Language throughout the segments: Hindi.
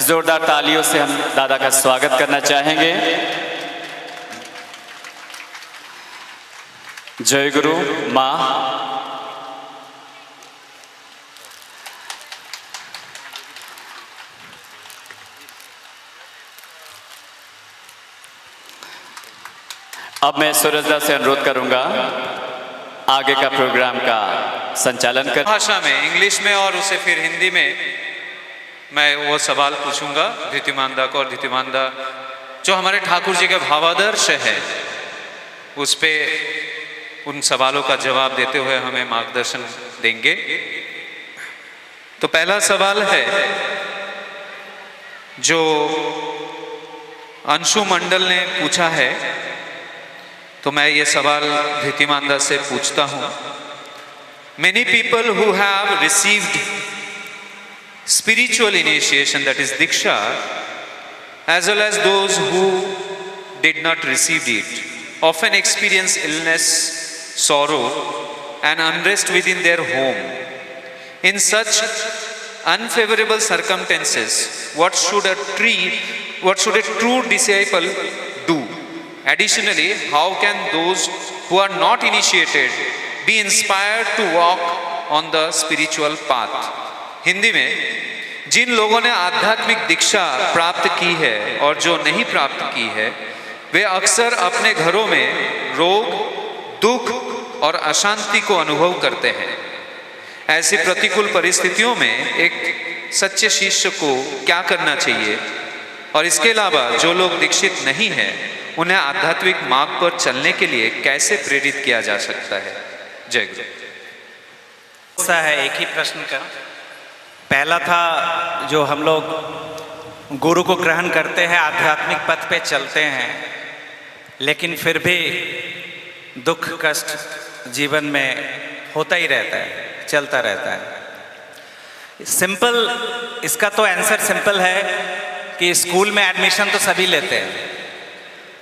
जोरदार तालियों से हम दादा का स्वागत करना चाहेंगे। जय गुरु माँ। अब मैं सूरजदा से अनुरोध करूंगा आगे का प्रोग्राम का संचालन कर। भाषा में, इंग्लिश में और उसे फिर हिंदी में मैं वो सवाल पूछूंगा धृतिमानदा को, और धृतिमानदा जो हमारे ठाकुर जी के भावादर्श है उस पे उन सवालों का जवाब देते हुए हमें मार्गदर्शन देंगे। तो पहला सवाल है जो अंशु मंडल ने पूछा है, तो मैं ये सवाल धृतिमानदा से पूछता हूँ। Many people who have received spiritual initiation, that is Diksha, as well as those who did not receive it, often experience illness, sorrow, and unrest within their home. In such unfavorable circumstances, what should a true disciple do? Additionally, how can those who are not initiated be inspired to walk on the spiritual path? Hindi में, जिन लोगों ने आध्यात्मिक दीक्षा प्राप्त की है और जो नहीं प्राप्त की है, वे अक्सर अपने घरों में रोग, दुख और अशांति को अनुभव करते हैं। ऐसी प्रतिकूल परिस्थितियों में एक सच्चे शिष्य को क्या करना चाहिए, और इसके अलावा जो लोग दीक्षित नहीं हैं उन्हें आध्यात्मिक मार्ग पर चलने के लिए कैसे प्रेरित किया जा सकता है? जय गुरु। ऐसा है एक ही प्रश्न का। पहला था जो हम लोग गुरु को ग्रहण करते हैं, आध्यात्मिक पथ पे चलते हैं, लेकिन फिर भी दुख कष्ट जीवन में होता ही रहता है, चलता रहता है। सिंपल, इसका तो आंसर सिंपल है कि स्कूल में एडमिशन तो सभी लेते हैं,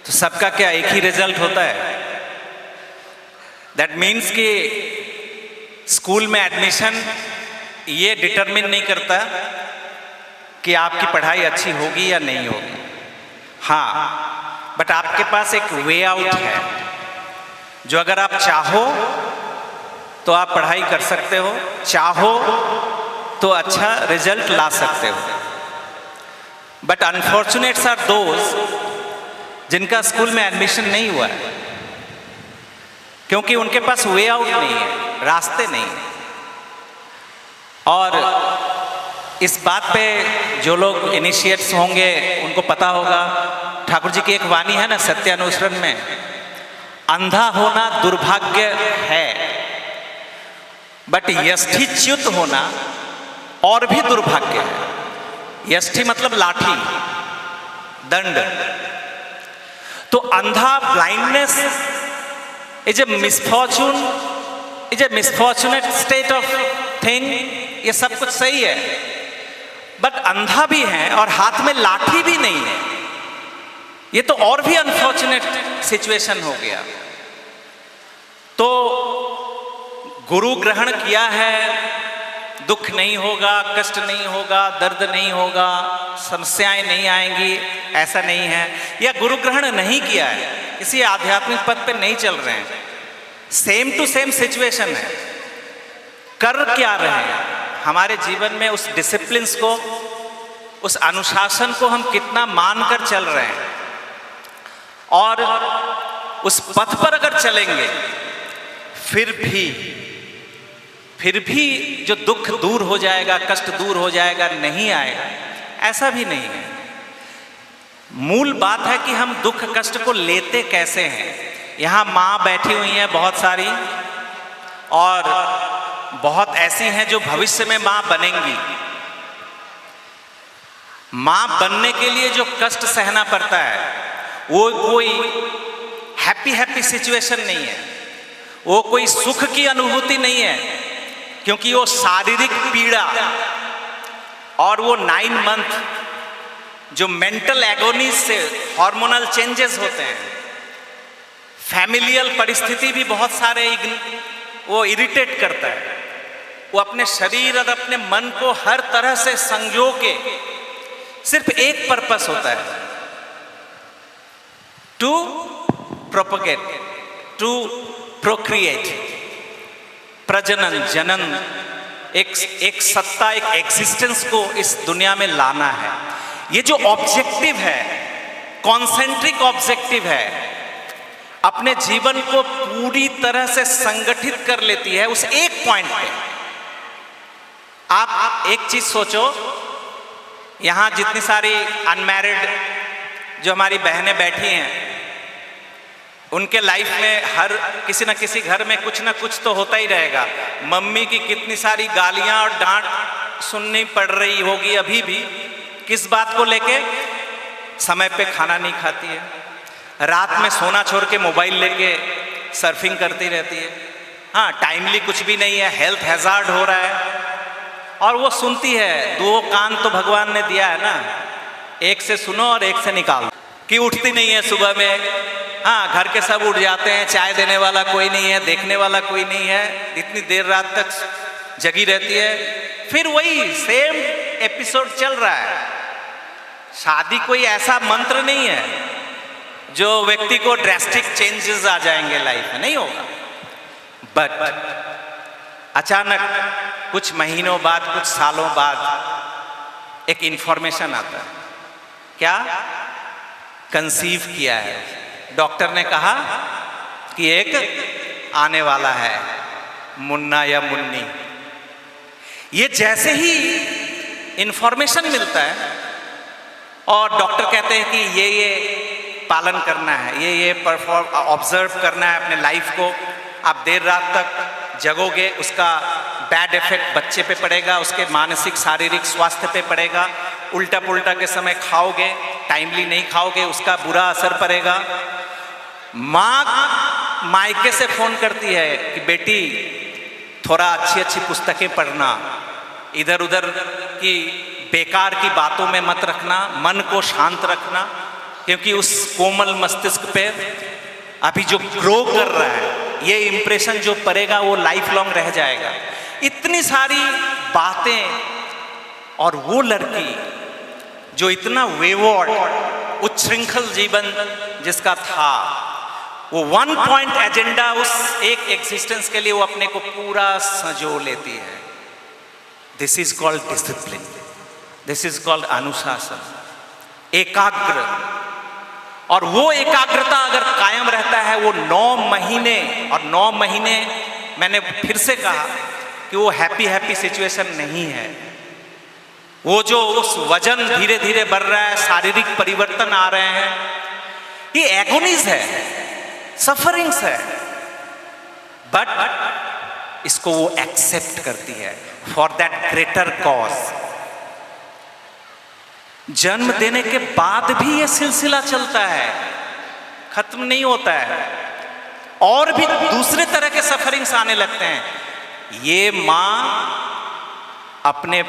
तो सबका क्या एक ही रिजल्ट होता है? दैट मीन्स कि स्कूल में एडमिशन ये डिटरमिन नहीं करता कि आपकी पढ़ाई अच्छी होगी या नहीं होगी। हाँ, बट आपके पास एक वे आउट है जो अगर आप चाहो तो आप पढ़ाई कर सकते हो, चाहो तो अच्छा रिजल्ट ला सकते हो। बट अनफॉर्चुनेट्स आर दोज जिनका स्कूल में एडमिशन नहीं हुआ है, क्योंकि उनके पास वे आउट नहीं है, रास्ते नहीं है। और इस बात पे जो लोग इनिशिएट्स होंगे उनको पता होगा, ठाकुर जी की एक वाणी है ना सत्यानुसरण में, अंधा होना दुर्भाग्य है, बट यष्टिच्युत होना और भी दुर्भाग्य है। यष्टि मतलब लाठी, दंड। तो अंधा, blindness is a misfortune, is a misfortunate state of thing. ये सब कुछ सही है, बट अंधा भी है और हाथ में लाठी भी नहीं है, ये तो और भी अनफॉर्चुनेट सिचुएशन हो गया। तो गुरु ग्रहण किया है, दुख नहीं होगा, कष्ट नहीं होगा, दर्द नहीं होगा, समस्याएं नहीं आएंगी, ऐसा नहीं है। या गुरु ग्रहण नहीं किया है, किसी आध्यात्मिक पथ पे नहीं चल रहे हैं, सेम टू सेम सिचुएशन है, कर क्या रहे हैं? हमारे जीवन में उस डिसिप्लिन्स को, उस अनुशासन को हम कितना मानकर चल रहे हैं, और उस पथ पर अगर चलेंगे फिर भी जो दुख दूर हो जाएगा, कष्ट दूर हो जाएगा, नहीं आएगा, ऐसा भी नहीं है। मूल बात है कि हम दुख कष्ट को लेते कैसे हैं। यहाँ माँ बैठी हुई हैं बहुत सारी, और बहुत ऐसी हैं जो भविष्य में माँ बनेंगी। माँ बनने के लिए जो कष्ट सहना पड़ता है वो कोई हैप्पी सिचुएशन नहीं है, वो कोई सुख की अनुभूति नहीं है, क्योंकि वो शारीरिक पीड़ा और वो 9 मंथ जो मेंटल एगोनीज से हार्मोनल चेंजेस होते हैं, फैमिलियल परिस्थिति भी बहुत सारे वो इरिटेट करता है। वो अपने शरीर और अपने मन को हर तरह से संजो के सिर्फ एक पर्पस होता है, टू प्रोपगेट, टू प्रोक्रिएट, प्रजनन, जनन, एक सत्ता, एक एग्जिस्टेंस को इस दुनिया में लाना है। ये जो ऑब्जेक्टिव है, कॉन्सेंट्रिक ऑब्जेक्टिव है, अपने जीवन को पूरी तरह से संगठित कर लेती है उस एक पॉइंट पे। आप एक चीज सोचो, यहां जितनी सारी अनमैरिड जो हमारी बहनें बैठी हैं, उनके लाइफ में हर किसी ना किसी घर में कुछ ना कुछ तो होता ही रहेगा। मम्मी की कितनी सारी गालियां और डांट सुननी पड़ रही होगी अभी भी, किस बात को लेके? समय पे खाना नहीं खाती है, रात में सोना छोड़ के मोबाइल लेके सर्फिंग करती रहती है, हाँ टाइमली कुछ भी नहीं है, हेल्थ हैजार्ड हो रहा है, और वो सुनती है। दो कान तो भगवान ने दिया है ना, एक से सुनो और एक से निकालो। कि उठती नहीं है सुबह में, हाँ घर के सब उठ जाते हैं, चाय देने वाला कोई नहीं है, देखने वाला कोई नहीं है, इतनी देर रात तक जगी रहती है, फिर वही सेम एपिसोड चल रहा है। शादी कोई ऐसा मंत्र नहीं है जो व्यक्ति को ड्रास्टिक चेंजेस आ जाएंगे लाइफ में, नहीं होगा। बट अचानक कुछ महीनों बाद, कुछ सालों बाद एक इंफॉर्मेशन आता है, क्या? कंसीव किया है, डॉक्टर ने कहा कि एक आने वाला है, मुन्ना या मुन्नी। ये जैसे ही इंफॉर्मेशन मिलता है और डॉक्टर कहते हैं कि ये पालन करना है, ये परफॉर्म ऑब्जर्व करना है अपने लाइफ को, आप देर रात तक जगोगे, उसका बैड इफेक्ट बच्चे पे पड़ेगा, उसके मानसिक शारीरिक स्वास्थ्य पे पड़ेगा, उल्टा पुल्टा के समय खाओगे, टाइमली नहीं खाओगे, उसका बुरा असर पड़ेगा। माँ मायके से फोन करती है कि बेटी थोड़ा अच्छी अच्छी पुस्तकें पढ़ना, इधर उधर की बेकार की बातों में मत रखना, मन को शांत रखना, क्योंकि उस कोमल मस्तिष्क पे अभी जो ग्रो कर रहा है, ये इंप्रेशन जो पड़ेगा वो लाइफ लॉन्ग रह जाएगा। इतनी सारी बातें, और वो लड़की जो इतना वेवर्ड, उच्छृंखल जीवन जिसका था, वो वन पॉइंट एजेंडा, उस एक एग्जिस्टेंस के लिए वो अपने को पूरा संजो लेती है। This is called discipline, this is called अनुशासन, एकाग्र। और वो एकाग्रता अगर कायम रहता है, वो 9 महीने, और 9 महीने मैंने फिर से कहा कि वो हैप्पी सिचुएशन नहीं है। वो जो उस वजन धीरे धीरे बढ़ रहा है, शारीरिक परिवर्तन आ रहे हैं, ये एगोनीज है, सफरिंग्स है, बट इसको वो एक्सेप्ट करती है फॉर दैट ग्रेटर कॉज। जन्म देने के बाद भी ये सिलसिला चलता है, खत्म नहीं होता है, और भी दूसरे तरह के सफरिंग्स आने लगते हैं। ये माँ अपने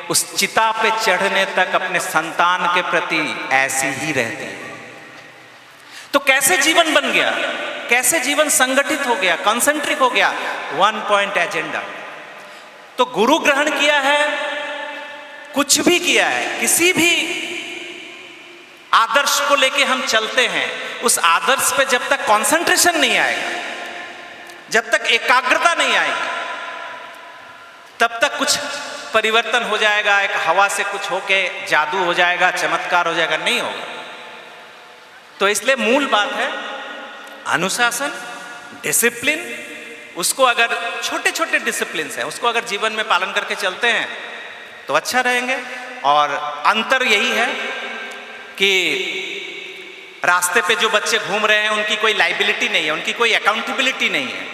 उस चिता पे चढ़ने तक अपने संतान के प्रति ऐसी ही रहती है। तो कैसे जीवन बन गया, कैसे जीवन संगठित हो गया, कॉन्सेंट्रिक हो गया? 1 पॉइंट एजेंडा। तो गुरु ग्रहण किया है, कुछ भी किया है, किसी भी आदर्श को लेके हम चलते हैं, उस आदर्श पे जब तक कंसंट्रेशन नहीं आएगा, जब तक एकाग्रता नहीं आएगी, तब तक कुछ परिवर्तन हो जाएगा, एक हवा से कुछ होके जादू हो जाएगा, चमत्कार हो जाएगा, नहीं होगा। तो इसलिए मूल बात है अनुशासन, डिसिप्लिन। उसको अगर छोटे छोटे डिसिप्लिन हैं, उसको अगर जीवन में पालन करके चलते हैं तो अच्छा रहेंगे। और अंतर यही है कि रास्ते पे जो बच्चे घूम रहे हैं उनकी कोई लाइबिलिटी नहीं है, उनकी कोई अकाउंटेबिलिटी नहीं है,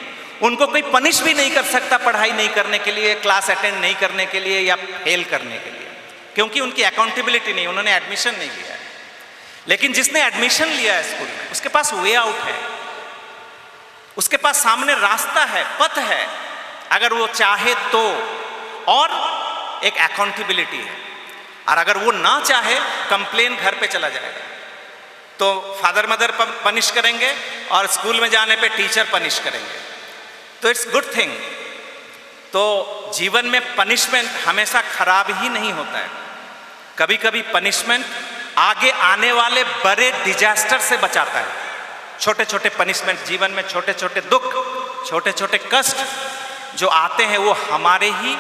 उनको कोई पनिश भी नहीं कर सकता पढ़ाई नहीं करने के लिए, क्लास अटेंड नहीं करने के लिए या फेल करने के लिए, क्योंकि उनकी अकाउंटेबिलिटी नहीं, उन्होंने एडमिशन नहीं लिया है। लेकिन जिसने एडमिशन लिया है स्कूल में, उसके पास वे आउट है, उसके पास सामने रास्ता है, पथ है, अगर वो चाहे तो, और एक अकाउंटेबिलिटी है। और अगर वो ना चाहे, कंप्लेन घर पे चला जाएगा, तो फादर मदर पनिश करेंगे और स्कूल में जाने पे टीचर पनिश करेंगे। तो इट्स गुड थिंग। तो जीवन में पनिशमेंट हमेशा खराब ही नहीं होता है, कभी कभी पनिशमेंट आगे आने वाले बड़े डिजास्टर से बचाता है। छोटे छोटे पनिशमेंट जीवन में, छोटे छोटे दुख, छोटे छोटे कष्ट जो आते हैं वो हमारे ही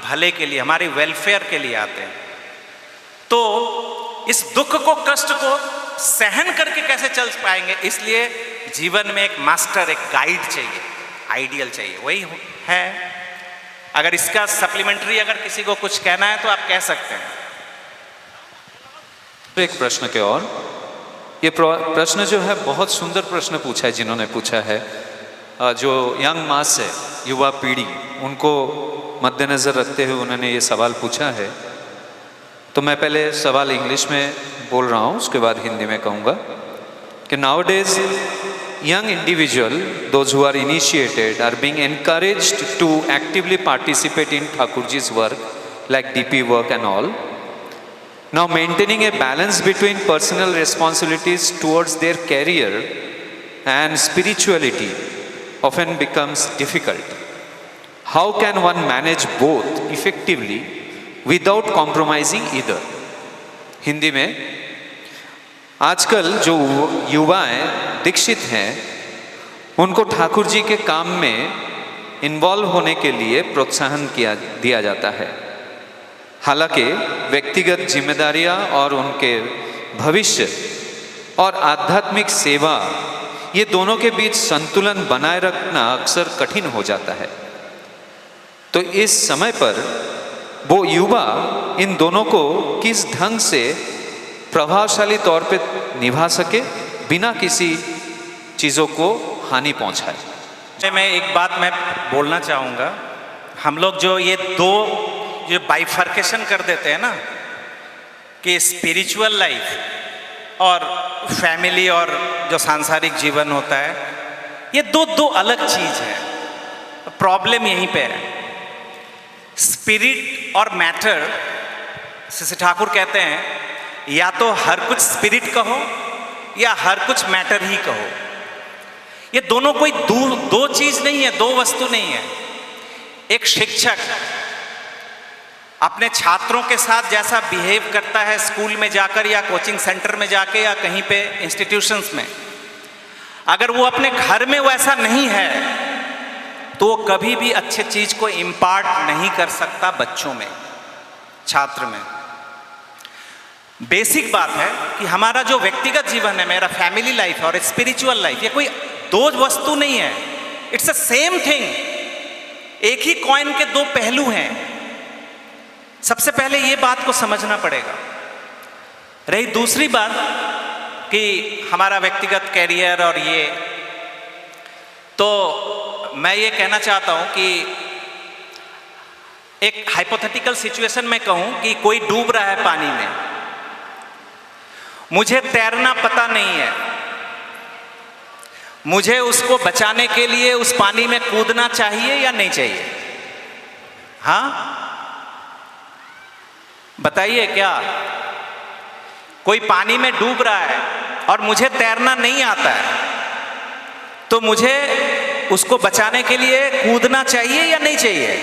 भले के लिए, हमारे वेलफेयर के लिए आते हैं। तो इस दुख को, कष्ट को सहन करके कैसे चल पाएंगे, इसलिए जीवन में एक मास्टर, एक गाइड चाहिए, आइडियल चाहिए, वही है। अगर इसका सप्लीमेंट्री अगर किसी को कुछ कहना है तो आप कह सकते हैं। एक प्रश्न के और, ये प्रश्न जो है बहुत सुंदर प्रश्न पूछा है जिन्होंने पूछा है, जो यंग मास है, युवा पीढ़ी, उनको मद्देनज़र रखते हुए उन्होंने ये सवाल पूछा है। तो मैं पहले सवाल इंग्लिश में बोल रहा हूँ, उसके बाद हिंदी में कहूँगा कि nowadays young individual, those who are initiated, are being encouraged to actively participate in Thakurji's work, like DP work and all. Now, maintaining a balance between personal responsibilities towards their career and spirituality often becomes difficult. How can one manage both effectively without compromising either? Hindi में, आजकल जो युवाएं दीक्षित हैं, उनको ठाकुर जी के काम में इन्वॉल्व होने के लिए प्रोत्साहन दिया जाता है। हालांकि व्यक्तिगत जिम्मेदारियां और उनके भविष्य और आध्यात्मिक सेवा, ये दोनों के बीच संतुलन बनाए रखना अक्सर कठिन हो जाता है। तो इस समय पर वो युवा इन दोनों को किस ढंग से प्रभावशाली तौर पे निभा सके बिना किसी चीज़ों को हानि पहुंचाए। मैं एक बात मैं बोलना चाहूँगा, हम लोग जो ये दो जो बाइफर्केशन कर देते हैं ना, कि स्पिरिचुअल लाइफ और फैमिली और जो सांसारिक जीवन होता है, ये दो अलग चीज़ है। प्रॉब्लम यहीं पे है। स्पिरिट और मैटर, जैसे ठाकुर कहते हैं, या तो हर कुछ स्पिरिट कहो या हर कुछ मैटर ही कहो। ये दोनों कोई दो चीज नहीं है, दो वस्तु नहीं है। एक शिक्षक अपने छात्रों के साथ जैसा बिहेव करता है स्कूल में जाकर या कोचिंग सेंटर में जाके या कहीं पे इंस्टीट्यूशंस में, अगर वो अपने घर में वैसा नहीं है तो वो कभी भी अच्छे चीज को इम्पार्ट नहीं कर सकता बच्चों में, छात्र में। बेसिक बात है कि हमारा जो व्यक्तिगत जीवन है, मेरा फैमिली लाइफ और स्पिरिचुअल लाइफ, ये कोई दो वस्तु नहीं है। It's a same thing. एक ही कॉइन के दो पहलू हैं। सबसे पहले ये बात को समझना पड़ेगा। रही दूसरी बात कि हमारा व्यक्तिगत कैरियर और ये, तो मैं ये कहना चाहता हूं कि एक हाइपोथेटिकल सिचुएशन में कहूं कि कोई डूब रहा है पानी में, मुझे तैरना पता नहीं है, मुझे उसको बचाने के लिए उस पानी में कूदना चाहिए या नहीं चाहिए? हाँ, बताइए। क्या कोई पानी में डूब रहा है और मुझे तैरना नहीं आता है, तो मुझे उसको बचाने के लिए कूदना चाहिए या नहीं चाहिए?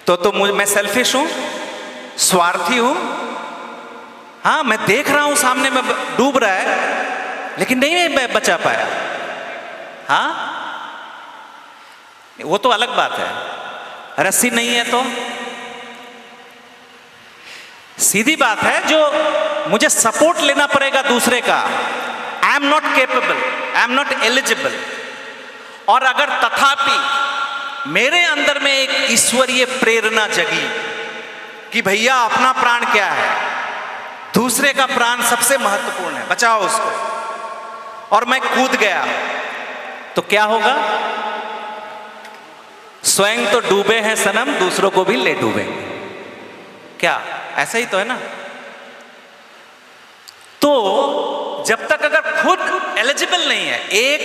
तो मैं सेल्फिश हूं, स्वार्थी हूं। हाँ, मैं देख रहा हूं सामने में डूब रहा है, लेकिन नहीं मैं बचा पाया। हाँ, वो तो अलग बात है। रस्सी नहीं है तो सीधी बात है, जो मुझे सपोर्ट लेना पड़ेगा दूसरे का। I am not capable, I am not eligible. और अगर तथापि मेरे अंदर में एक ईश्वरीय प्रेरणा जगी कि भैया अपना प्राण क्या है, दूसरे का प्राण सबसे महत्वपूर्ण है, बचाओ उसको, और मैं कूद गया, तो क्या होगा? स्वयं तो डूबे हैं सनम, दूसरों को भी ले डूबेंगे। क्या ऐसा ही तो है ना? तो जब तक अगर खुद एलिजिबल नहीं है, एक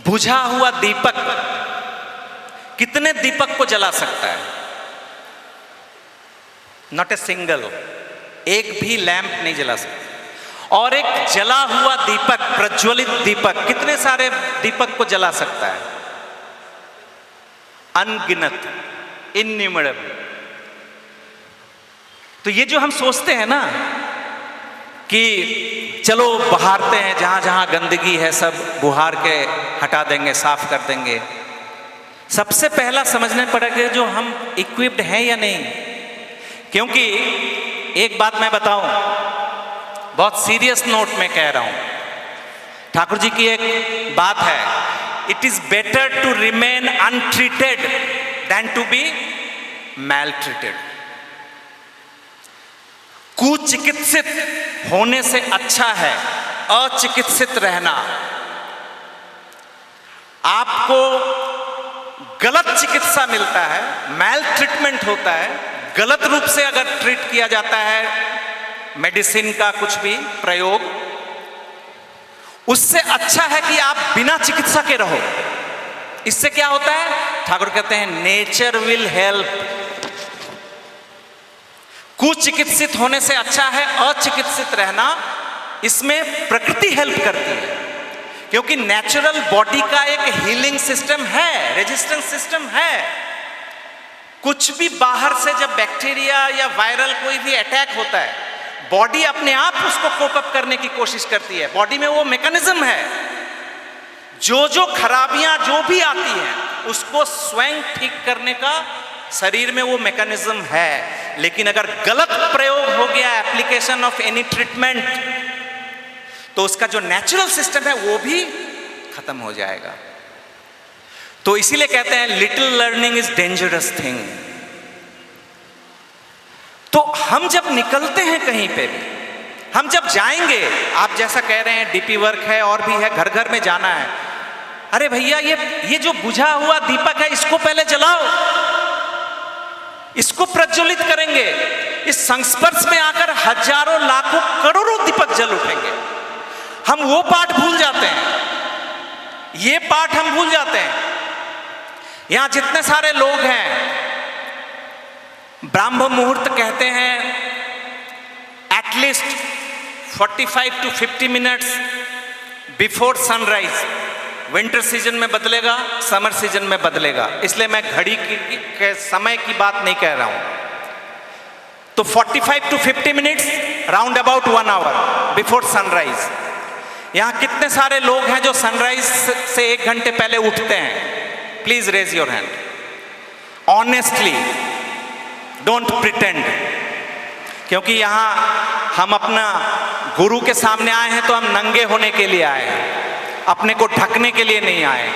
बुझा हुआ दीपक कितने दीपक को जला सकता है? नॉट ए सिंगल, एक भी लैंप नहीं जला सकता। और एक जला हुआ दीपक, प्रज्वलित दीपक, कितने सारे दीपक को जला सकता है? अनगिनत, इन्यूमरेबल। तो ये जो हम सोचते हैं ना कि चलो बहारते हैं, जहां जहां गंदगी है सब बुहार के हटा देंगे, साफ कर देंगे, सबसे पहला समझना पड़ेगा जो हम इक्विप्ड हैं या नहीं। क्योंकि एक बात मैं बताऊं, बहुत सीरियस नोट में कह रहा हूं, ठाकुर जी की एक बात है, it is better to remain untreated than to be maltreated. कुचिकित्सित होने से अच्छा है अचिकित्सित रहना। आपको गलत चिकित्सा मिलता है, मैल ट्रीटमेंट होता है, गलत रूप से अगर ट्रीट किया जाता है मेडिसिन का कुछ भी प्रयोग, उससे अच्छा है कि आप बिना चिकित्सा के रहो। इससे क्या होता है, ठाकुर कहते हैं नेचर विल हेल्प। कुचिकित्सित होने से अच्छा है अचिकित्सित रहना, इसमें प्रकृति हेल्प करती है। क्योंकि नेचुरल बॉडी का एक हीलिंग सिस्टम है, रेजिस्टेंस सिस्टम है। कुछ भी बाहर से जब बैक्टीरिया या वायरल कोई भी अटैक होता है, बॉडी अपने आप उसको कोप अप करने की कोशिश करती है। बॉडी में वो मैकेनिज्म है, जो खराबियां जो भी आती हैं उसको स्वयं ठीक करने का शरीर में वो मैकेनिज्म है। लेकिन अगर गलत प्रयोग हो गया, एप्लीकेशन ऑफ एनी ट्रीटमेंट, तो उसका जो नेचुरल सिस्टम है वो भी खत्म हो जाएगा। तो इसीलिए कहते हैं little learning is dangerous thing. तो हम जब निकलते हैं कहीं पे भी, हम जब जाएंगे, आप जैसा कह रहे हैं डीपी वर्क है और भी है, घर घर में जाना है, अरे भैया ये जो बुझा हुआ दीपक है इसको पहले जलाओ, इसको प्रज्वलित करेंगे। इस संस्पर्श में आकर हजारों लाखों करोड़ों दीपक जल उठेंगे। हम वो पाठ भूल जाते हैं, ये पाठ हम भूल जाते हैं। यहां जितने सारे लोग हैं, ब्राह्म मुहूर्त कहते हैं at least 45 to 50 minutes before sunrise. Winter season में बदलेगा, समर सीजन में बदलेगा, इसलिए मैं घड़ी के समय की बात नहीं कह रहा हूं। तो 45 to 50 minutes, round about 1 hour before sunrise. यहां कितने सारे लोग हैं जो सनराइज से 1 घंटे पहले उठते हैं? Please raise your hand. Honestly, don't pretend. क्योंकि यहां हम अपना गुरु के सामने आए हैं तो हम नंगे होने के लिए आए हैं, अपने को ढकने के लिए नहीं आए।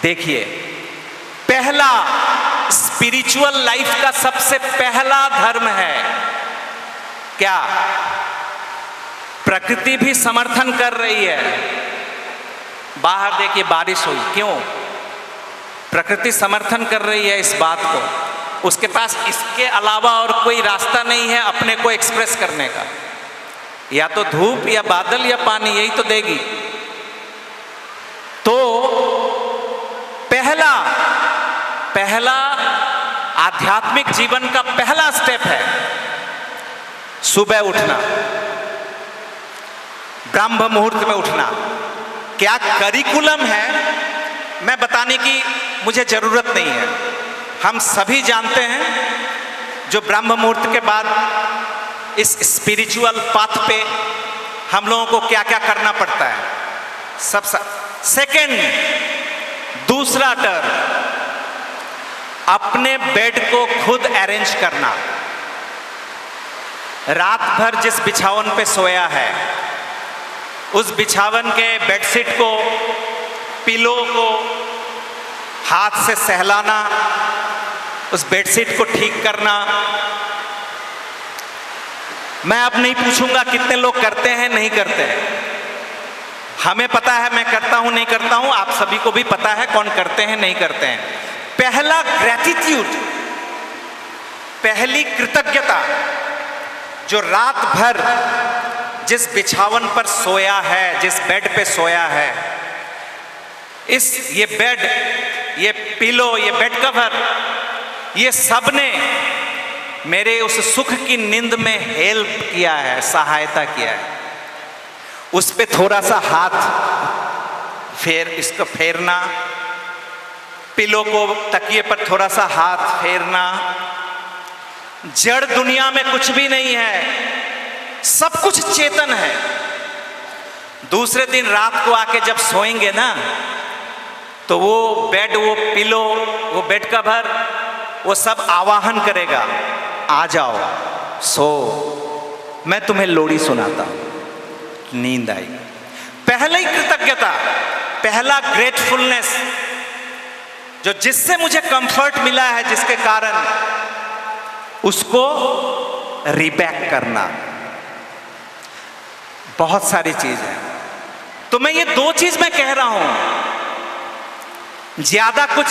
देखिए, पहला स्पिरिचुअल लाइफ का सबसे पहला धर्म है क्या? प्रकृति भी समर्थन कर रही है। बाहर देखिए बारिश हुई, क्यों? प्रकृति समर्थन कर रही है इस बात को। उसके पास इसके अलावा और कोई रास्ता नहीं है अपने को एक्सप्रेस करने का। या तो धूप या बादल या पानी, यही तो देगी। तो पहला आध्यात्मिक जीवन का पहला स्टेप है सुबह उठना, ब्रह्म मुहूर्त में उठना। क्या करिकुलम है मैं बताने की मुझे जरूरत नहीं है, हम सभी जानते हैं जो ब्रह्म मुहूर्त के बाद इस स्पिरिचुअल पाथ पे हम लोगों को क्या क्या करना पड़ता है। सब सेकंड, दूसरा टर्म, अपने बेड को खुद अरेंज करना। रात भर जिस बिछावन पे सोया है, उस बिछावन के बेडशीट को, पिलो को हाथ से सहलाना, उस बेडशीट को ठीक करना। मैं अब नहीं पूछूंगा कितने लोग करते हैं नहीं करते हैं, हमें पता है, मैं करता हूं नहीं करता हूं, आप सभी को भी पता है कौन करते हैं नहीं करते हैं। पहला ग्रैटिट्यूड, पहली कृतज्ञता, जो रात भर जिस बिछावन पर सोया है, जिस बेड पे सोया है, ये बेड, ये पिलो, ये बेड कवर, ये सब ने मेरे उस सुख की नींद में हेल्प किया है, सहायता किया है। उस पे थोड़ा सा हाथ इसको फेरना, पिलो को, तकिए पर थोड़ा सा हाथ फेरना, जड़ दुनिया में कुछ भी नहीं है, सब कुछ चेतन है। दूसरे दिन रात को आके जब सोएंगे ना, तो वो बेड, वो पिलो, वो बेड कवर, वो सब आवाहन करेगा, आ जाओ सो, मैं तुम्हें लोरी सुनाता हूं। नींद आई। पहले ही कृतज्ञता, पहला ग्रेटफुलनेस, जो जिससे मुझे कंफर्ट मिला है, जिसके कारण उसको रिबैक करना। बहुत सारी चीज है। तो मैं ये दो चीज मैं कह रहा हूं, ज्यादा कुछ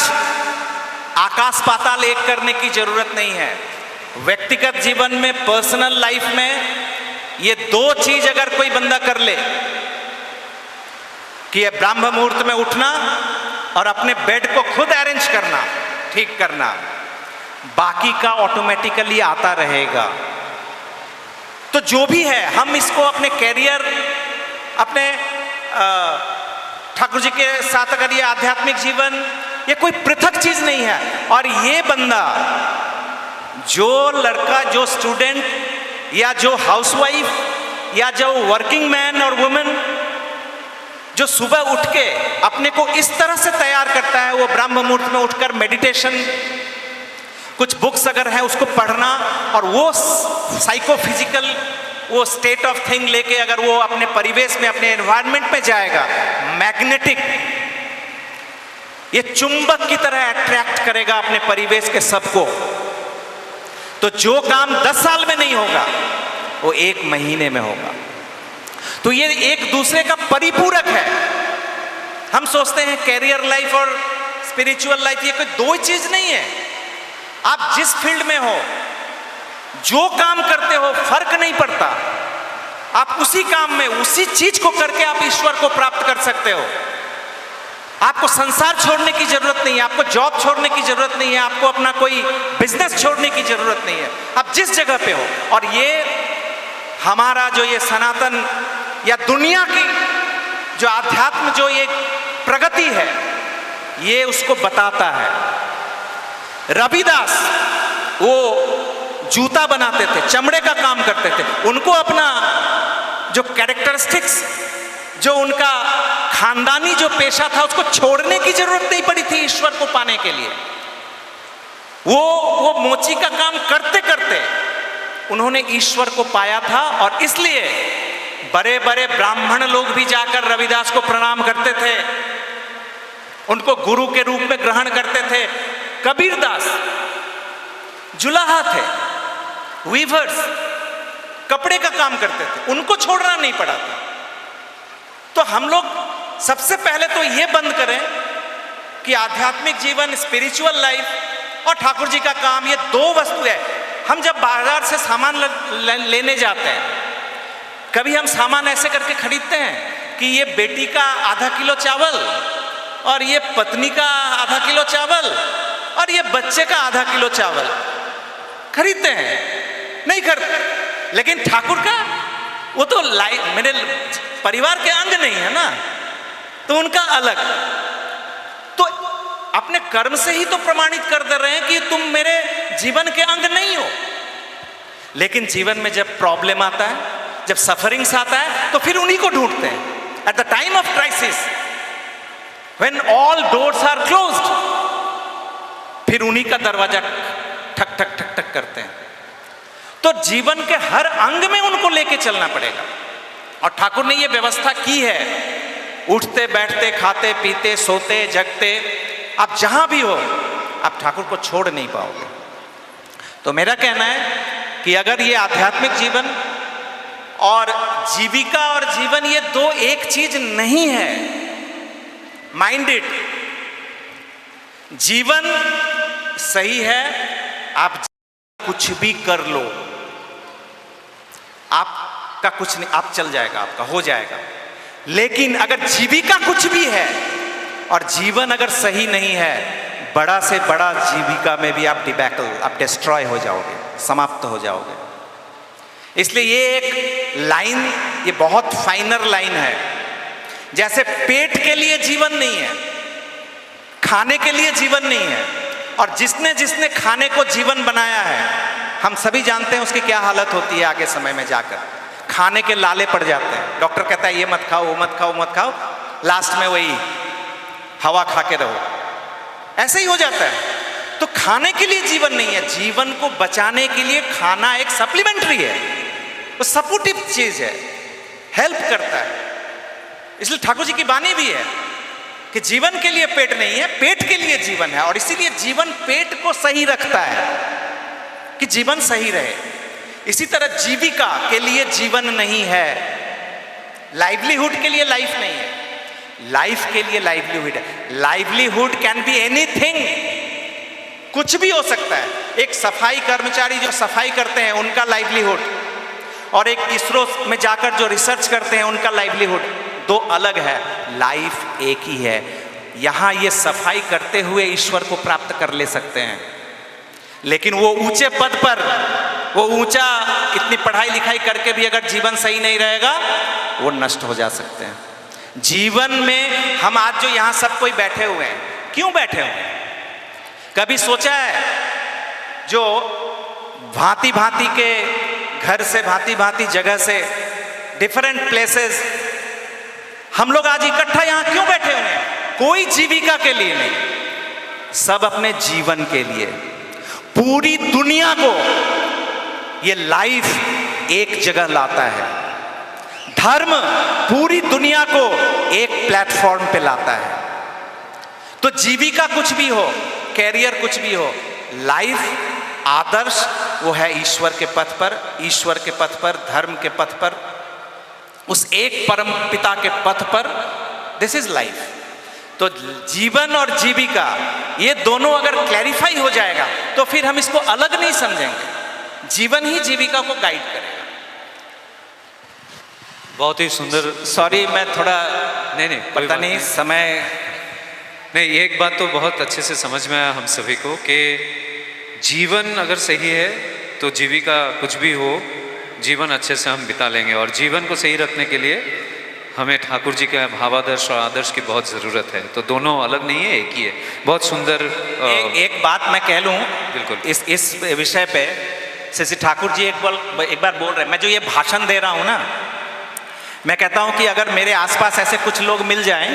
आकाश पाताल एक करने की जरूरत नहीं है। व्यक्तिगत जीवन में, पर्सनल लाइफ में ये दो चीज अगर कोई बंदा कर ले कि ये ब्रह्म मुहूर्त में उठना और अपने बेड को खुद अरेंज करना, ठीक करना, बाकी का ऑटोमेटिकली आता रहेगा। तो जो भी है, हम इसको अपने कैरियर, अपने ठाकुर जी के साथ, अगर ये आध्यात्मिक जीवन, ये कोई पृथक चीज नहीं है। और ये बंदा, जो लड़का, जो स्टूडेंट, या जो हाउसवाइफ, या जो वर्किंग मैन और वुमेन, जो सुबह उठ के अपने को इस तरह से तैयार करता है, वो ब्रह्म मुहूर्त में उठकर मेडिटेशन, कुछ बुक्स अगर है उसको पढ़ना, और वो साइकोफिजिकल वो स्टेट ऑफ थिंग लेके अगर वो अपने परिवेश में, अपने एनवायरनमेंट में जाएगा, मैग्नेटिक, ये चुंबक की तरह अट्रैक्ट करेगा अपने परिवेश के सबको। तो जो काम 10 साल में नहीं होगा, वो 1 महीने में होगा। तो ये एक दूसरे का परिपूरक है। हम सोचते हैं कैरियर लाइफ और स्पिरिचुअल लाइफ ये कोई दो चीज नहीं है। आप जिस फील्ड में हो, जो काम करते हो, फर्क नहीं पड़ता। आप उसी काम में, उसी चीज को करके आप ईश्वर को प्राप्त कर सकते हो। आपको संसार छोड़ने की जरूरत नहीं है, आपको जॉब छोड़ने की जरूरत नहीं है, आपको अपना कोई बिजनेस छोड़ने की जरूरत नहीं है। आप जिस जगह पे हो, और ये हमारा जो ये सनातन या दुनिया की जो आध्यात्म, जो ये प्रगति है, ये उसको बताता है। रविदास वो जूता बनाते थे, चमड़े का काम करते थे। उनको अपना जो कैरेक्टरिस्टिक्स, जो उनका खानदानी जो पेशा था, उसको छोड़ने की जरूरत नहीं पड़ी थी ईश्वर को पाने के लिए। वो मोची का काम करते करते उन्होंने ईश्वर को पाया था। और इसलिए बड़े बड़े ब्राह्मण लोग भी जाकर रविदास को प्रणाम करते थे, उनको गुरु के रूप में ग्रहण करते थे। कबीरदास जुलाहा थे, वीवर्स, कपड़े का काम करते थे, उनको छोड़ना नहीं पड़ा था। तो हम लोग सबसे पहले तो ये बंद करें कि आध्यात्मिक जीवन, स्पिरिचुअल लाइफ और ठाकुर जी का काम, ये दो वस्तु है। हम जब बाजार से सामान लेने जाते हैं, कभी हम सामान ऐसे करके खरीदते हैं कि ये बेटी का आधा किलो चावल, और ये पत्नी का आधा किलो चावल, और ये बच्चे का आधा किलो चावल खरीदते हैं? नहीं करते। लेकिन ठाकुर का, वो तो मेरे परिवार के अंग नहीं है ना, तो उनका अलग। तो अपने कर्म से ही तो प्रमाणित कर दे रहे हैं कि तुम मेरे जीवन के अंग नहीं हो। लेकिन जीवन में जब प्रॉब्लम आता है, जब सफरिंग्स आता है, तो फिर उन्हीं को ढूंढते हैं। At the time of crisis, when all doors are closed, फिर उन्हीं का दरवाजा ठक ठक ठक ठक करते हैं। तो जीवन के हर अंग में उनको लेके चलना पड़ेगा। और ठाकुर ने ये व्यवस्था की है, उठते बैठते, खाते पीते, सोते जगते, आप जहां भी हो, आप ठाकुर को छोड़ नहीं पाओगे। तो मेरा कहना है कि अगर ये आध्यात्मिक जीवन और जीविका और जीवन, ये दो एक चीज नहीं है। Mind it. जीवन सही है, आप कुछ भी कर लो, आपका कुछ नहीं, आप चल जाएगा, आपका हो जाएगा। लेकिन अगर जीविका कुछ भी है और जीवन अगर सही नहीं है, बड़ा से बड़ा जीविका में भी आप डिबैकल, आप डिस्ट्रॉय हो जाओगे, समाप्त हो जाओगे। इसलिए ये एक लाइन, ये बहुत फाइनर लाइन है। जैसे पेट के लिए जीवन नहीं है, खाने के लिए जीवन नहीं है, और जिसने जिसने खाने को जीवन बनाया है, हम सभी जानते हैं उसकी क्या हालत होती है आगे समय में जाकर। खाने के लाले पड़ जाते हैं, डॉक्टर कहता है ये मत खाओ, वो मत खाओ, वो मत खाओ, लास्ट में वही हवा खा के रहो, ऐसे ही हो जाता है। तो खाने के लिए जीवन नहीं है, जीवन को बचाने के लिए खाना एक सप्लीमेंट्री है, वो सपोर्टिव चीज है, हेल्प करता है। इसलिए ठाकुर जी की बानी भी है कि जीवन के लिए पेट नहीं है, पेट के लिए जीवन है। और इसीलिए जीवन पेट को सही रखता है कि जीवन सही रहे। इसी तरह जीविका के लिए जीवन नहीं है, लाइवलीहुड के लिए लाइफ नहीं है, लाइफ के लिए लाइवलीहुड है। लाइवलीहुड कैन बी एनीथिंग, कुछ भी हो सकता है। एक सफाई कर्मचारी जो सफाई करते हैं उनका लाइवलीहुड, और एक इसरो में जाकर जो रिसर्च करते हैं उनका लाइवलीहुड दो अलग है, लाइफ एक ही है। यहां ये सफाई करते हुए ईश्वर को प्राप्त कर ले सकते हैं, लेकिन वो ऊंचे पद पर, वो ऊंचा इतनी पढ़ाई लिखाई करके भी अगर जीवन सही नहीं रहेगा वो नष्ट हो जा सकते हैं। जीवन में हम आज जो यहां सब कोई बैठे हुए हैं, क्यों बैठे हुए हैं? कभी सोचा है जो भांति भांति के घर से, भांति भांति जगह से, डिफरेंट प्लेसेस, हम लोग आज इकट्ठा यहां क्यों बैठे हुए हैं? कोई जीविका के लिए नहीं, सब अपने जीवन के लिए। पूरी दुनिया को ये लाइफ एक जगह लाता है, धर्म पूरी दुनिया को एक प्लेटफॉर्म पे लाता है। तो जीविका कुछ भी हो, कैरियर कुछ भी हो, लाइफ आदर्श वो है ईश्वर के पथ पर, ईश्वर के पथ पर, धर्म के पथ पर, उस एक परम पिता के पथ पर। This is life. तो जीवन और जीविका ये दोनों अगर क्लैरिफाई हो जाएगा तो फिर हम इसको अलग नहीं समझेंगे, जीवन ही जीविका को गाइड करेगा। बहुत ही सुंदर। सॉरी मैं थोड़ा नहीं कोई पता बात नहीं समय। नहीं, एक बात तो बहुत अच्छे से समझ में आया हम सभी को कि जीवन अगर सही है तो जीविका कुछ भी हो, जीवन अच्छे से हम बिता लेंगे। और जीवन को सही रखने के लिए हमें ठाकुर जी के भावादर्श और आदर्श की बहुत ज़रूरत है। तो दोनों अलग नहीं है, एक ही है। बहुत सुंदर। एक बात मैं कह लूँ बिल्कुल इस विषय पे, श्री ठाकुर जी एक बार बोल रहे हैं, मैं जो ये भाषण दे रहा हूँ ना, मैं कहता हूँ कि अगर मेरे आसपास ऐसे कुछ लोग मिल जाएं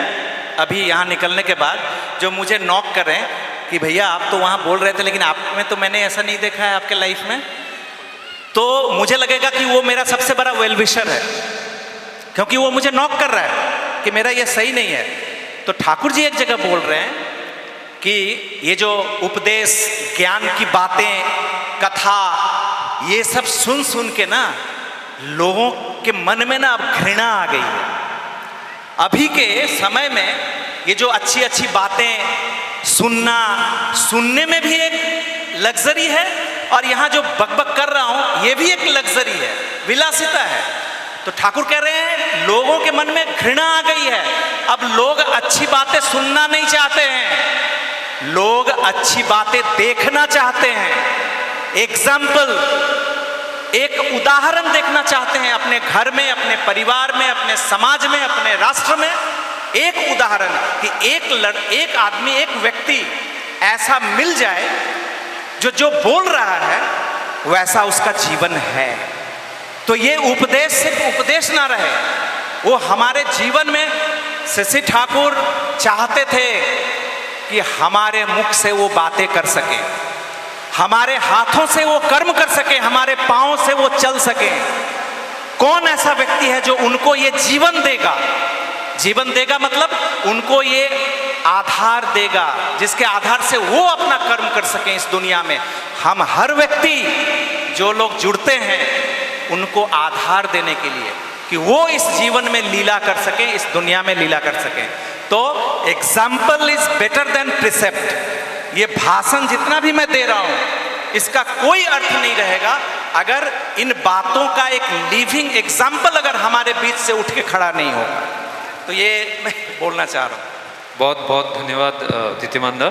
अभी यहाँ निकलने के बाद, जो मुझे नॉक करें कि भैया आप तो वहाँ बोल रहे थे लेकिन आप में तो मैंने ऐसा नहीं देखा है आपके लाइफ में, तो मुझे लगेगा कि वो मेरा सबसे बड़ा वेल विशर है, क्योंकि वो मुझे नॉक कर रहा है कि मेरा ये सही नहीं है। तो ठाकुर जी एक जगह बोल रहे हैं कि ये जो उपदेश, ज्ञान की बातें, कथा, ये सब सुन सुन के ना लोगों के मन में ना अब घृणा आ गई है। अभी के समय में ये जो अच्छी अच्छी बातें सुनने में भी एक लग्जरी है, और यहाँ जो बकबक कर रहा हूँ ये भी एक लग्जरी है, विलासिता है। तो ठाकुर कह रहे हैं लोगों के मन में घृणा आ गई है, अब लोग अच्छी बातें सुनना नहीं चाहते हैं, लोग अच्छी बातें देखना चाहते हैं। एग्जाम्पल, एक उदाहरण देखना चाहते हैं अपने घर में, अपने परिवार में, अपने समाज में, अपने राष्ट्र में। एक उदाहरण कि एक आदमी, एक व्यक्ति ऐसा मिल जाए जो बोल रहा है वैसा उसका जीवन है। तो ये उपदेश सिर्फ उपदेश ना रहे, वो हमारे जीवन में श्री ठाकुर चाहते थे कि हमारे मुख से वो बातें कर सके, हमारे हाथों से वो कर्म कर सके, हमारे पांवों से वो चल सके। कौन ऐसा व्यक्ति है जो उनको ये जीवन देगा? जीवन देगा मतलब उनको ये आधार देगा जिसके आधार से वो अपना कर्म कर सकें इस दुनिया में। हम हर व्यक्ति, जो लोग जुड़ते हैं, उनको आधार देने के लिए कि वो इस जीवन में लीला कर सकें, इस दुनिया में लीला कर सकें। तो example is better than precept. ये भाषण जितना भी मैं दे रहा हूं इसका कोई अर्थ नहीं रहेगा अगर इन बातों का एक लिविंग एग्जाम्पल अगर हमारे बीच से उठ के खड़ा नहीं होगा। तो ये मैं बोलना चाह रहा हूँ। बहुत बहुत धन्यवाद तितिमानदा।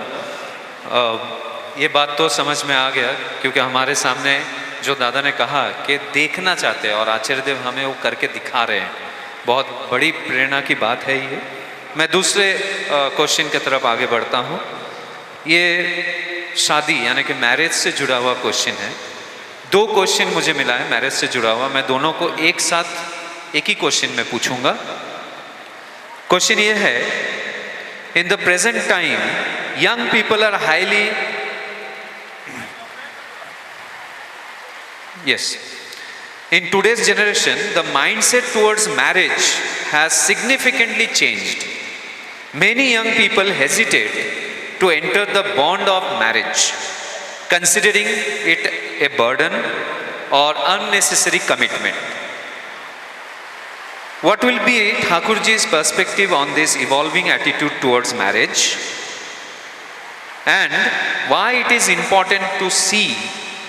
ये बात तो समझ में आ गया, क्योंकि हमारे सामने जो दादा ने कहा कि देखना चाहते हैं और आचार्य देव हमें वो करके दिखा रहे हैं, बहुत बड़ी प्रेरणा की बात है ये। मैं दूसरे क्वेश्चन की तरफ आगे बढ़ता हूँ। ये शादी यानी कि मैरिज से जुड़ा हुआ क्वेश्चन है। दो क्वेश्चन मुझे मिला है मैरिज से जुड़ा हुआ, मैं दोनों को एक साथ एक ही क्वेश्चन में पूछूंगा। क्वेश्चन ये है, in the present time young people are highly in today's generation the mindset towards marriage has significantly changed. Many young people hesitate to enter the bond of marriage, considering it a burden or unnecessary commitment. What will be Thakurji's perspective on this evolving attitude towards marriage, and why it is important to see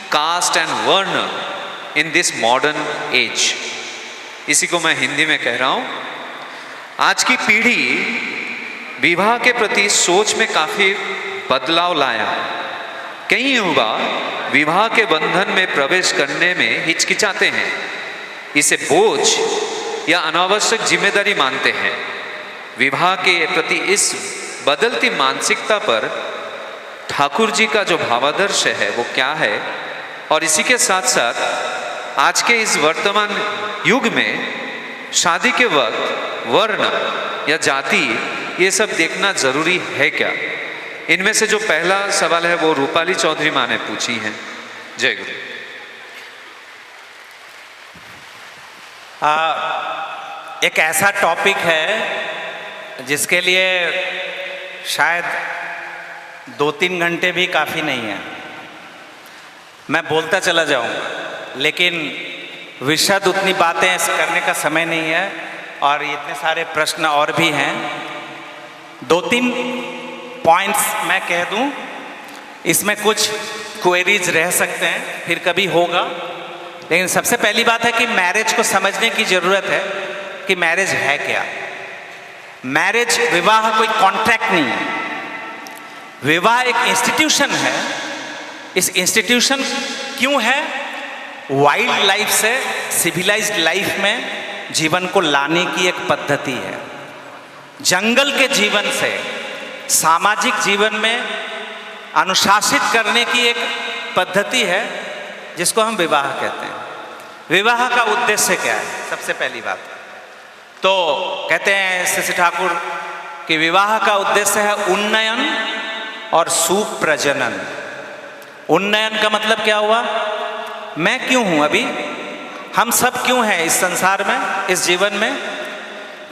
caste and varna in this modern age? इसी को मैं हिंदी में कह रहा हूं। आज की पीढ़ी विवाह के प्रति सोच में काफी बदलाव लाया। कई युवा विवाह के बंधन में प्रवेश करने में हिचकिचाते हैं, इसे बोझ या अनावश्यक जिम्मेदारी मानते हैं। विवाह के प्रति इस बदलती मानसिकता पर ठाकुर जी का जो भावादर्श है वो क्या है, और इसी के साथ साथ आज के इस वर्तमान युग में शादी के वक्त वर्ण या जाति ये सब देखना जरूरी है क्या? इनमें से जो पहला सवाल है वो रूपाली चौधरी माँ ने पूछी है। जय गुरु। एक ऐसा टॉपिक है जिसके लिए शायद 2-3 घंटे भी काफ़ी नहीं है। मैं बोलता चला जाऊं, लेकिन विशद उतनी बातें करने का समय नहीं है और इतने सारे प्रश्न और भी हैं। 2-3 पॉइंट्स मैं कह दूं, इसमें कुछ क्वेरीज रह सकते हैं, फिर कभी होगा। लेकिन सबसे पहली बात है कि मैरिज को समझने की ज़रूरत है कि मैरिज है क्या। मैरिज, विवाह कोई कॉन्ट्रैक्ट नहीं है। विवाह एक इंस्टीट्यूशन है। इस इंस्टीट्यूशन क्यों है? वाइल्ड लाइफ से सिविलाइज्ड लाइफ में जीवन को लाने की एक पद्धति है। जंगल के जीवन से सामाजिक जीवन में अनुशासित करने की एक पद्धति है जिसको हम विवाह कहते हैं। विवाह का उद्देश्य क्या है? सबसे पहली बात तो कहते हैं श्री ठाकुर कि विवाह का उद्देश्य है उन्नयन और सुप्रजनन। उन्नयन का मतलब क्या हुआ? मैं क्यों हूं अभी, हम सब क्यों हैं इस संसार में, इस जीवन में?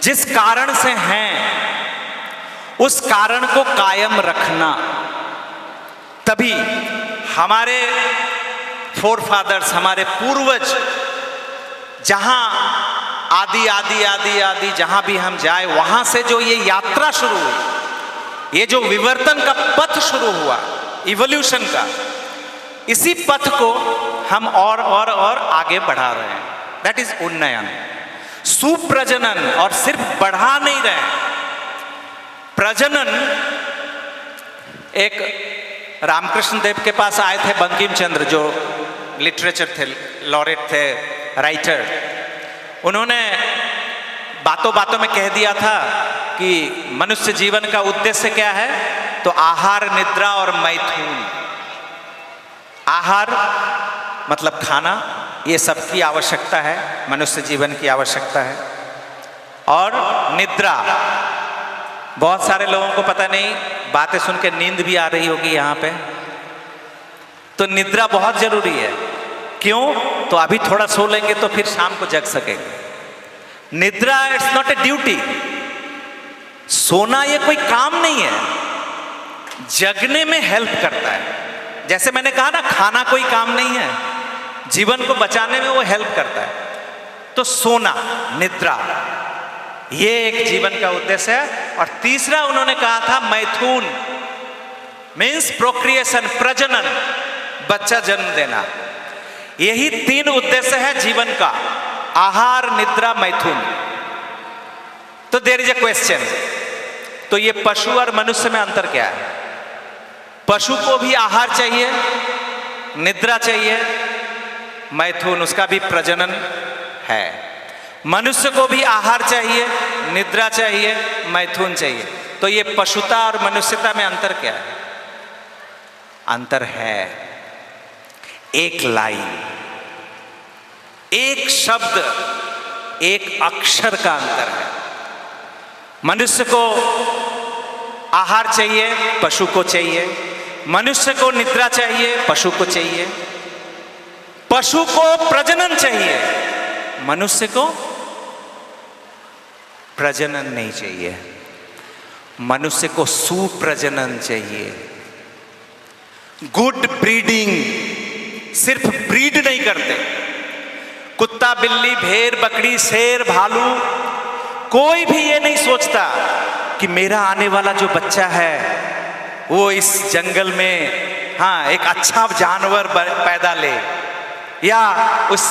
जिस कारण से हैं उस कारण को कायम रखना। तभी हमारे फोरफादर्स, हमारे पूर्वज, जहां आदि आदि आदि आदि जहां भी हम जाए वहां से जो ये यात्रा शुरू हुई, ये जो विवर्तन का पथ शुरू हुआ, इवोल्यूशन का, इसी पथ को हम और आगे बढ़ा रहे हैं। दैट इज उन्नयन। सुप्रजनन, और सिर्फ बढ़ा नहीं रहे, प्रजनन। एक रामकृष्ण देव के पास आए थे बंकिम चंद्र, जो लिटरेचर थे, लॉरेट थे, राइटर। उन्होंने बातों बातों में कह दिया था कि मनुष्य जीवन का उद्देश्य क्या है? तो आहार, निद्रा और मैथुन। आहार मतलब खाना, ये सबकी आवश्यकता है, मनुष्य जीवन की आवश्यकता है। और निद्रा, बहुत सारे लोगों को पता नहीं, बातें सुन के नींद भी आ रही होगी यहाँ पे। तो निद्रा बहुत जरूरी है। क्यों? तो अभी थोड़ा सो लेंगे तो फिर शाम को जग सकेंगे। निद्रा इट्स नॉट ए ड्यूटी। सोना ये कोई काम नहीं है, जगने में हेल्प करता है। जैसे मैंने कहा ना, खाना कोई काम नहीं है, जीवन को बचाने में वो हेल्प करता है। तो सोना, निद्रा, ये एक जीवन का उद्देश्य है। और तीसरा उन्होंने कहा था मैथुन, मीन्स प्रोक्रिएशन, प्रजनन, बच्चा जन्म देना। यही 3 उद्देश्य है जीवन का, आहार, निद्रा, मैथुन। तो देयर इज ए क्वेश्चन, तो ये पशु और मनुष्य में अंतर क्या है? पशु को भी आहार चाहिए, निद्रा चाहिए, मैथुन, उसका भी प्रजनन है। मनुष्य को भी आहार चाहिए, निद्रा चाहिए, मैथुन चाहिए। तो ये पशुता और मनुष्यता में अंतर क्या है? अंतर है। एक लाइन, एक शब्द, एक अक्षर का अंतर है। मनुष्य को आहार चाहिए, पशु को चाहिए। मनुष्य को निद्रा चाहिए, पशु को चाहिए। पशु को प्रजनन चाहिए, मनुष्य को प्रजनन नहीं चाहिए। मनुष्य को सुप्रजनन चाहिए, गुड ब्रीडिंग। सिर्फ ब्रीड नहीं करते, कुत्ता, बिल्ली, भेड़, बकरी, शेर, भालू, कोई भी ये नहीं सोचता कि मेरा आने वाला जो बच्चा है वो इस जंगल में एक अच्छा जानवर पैदा ले, या उस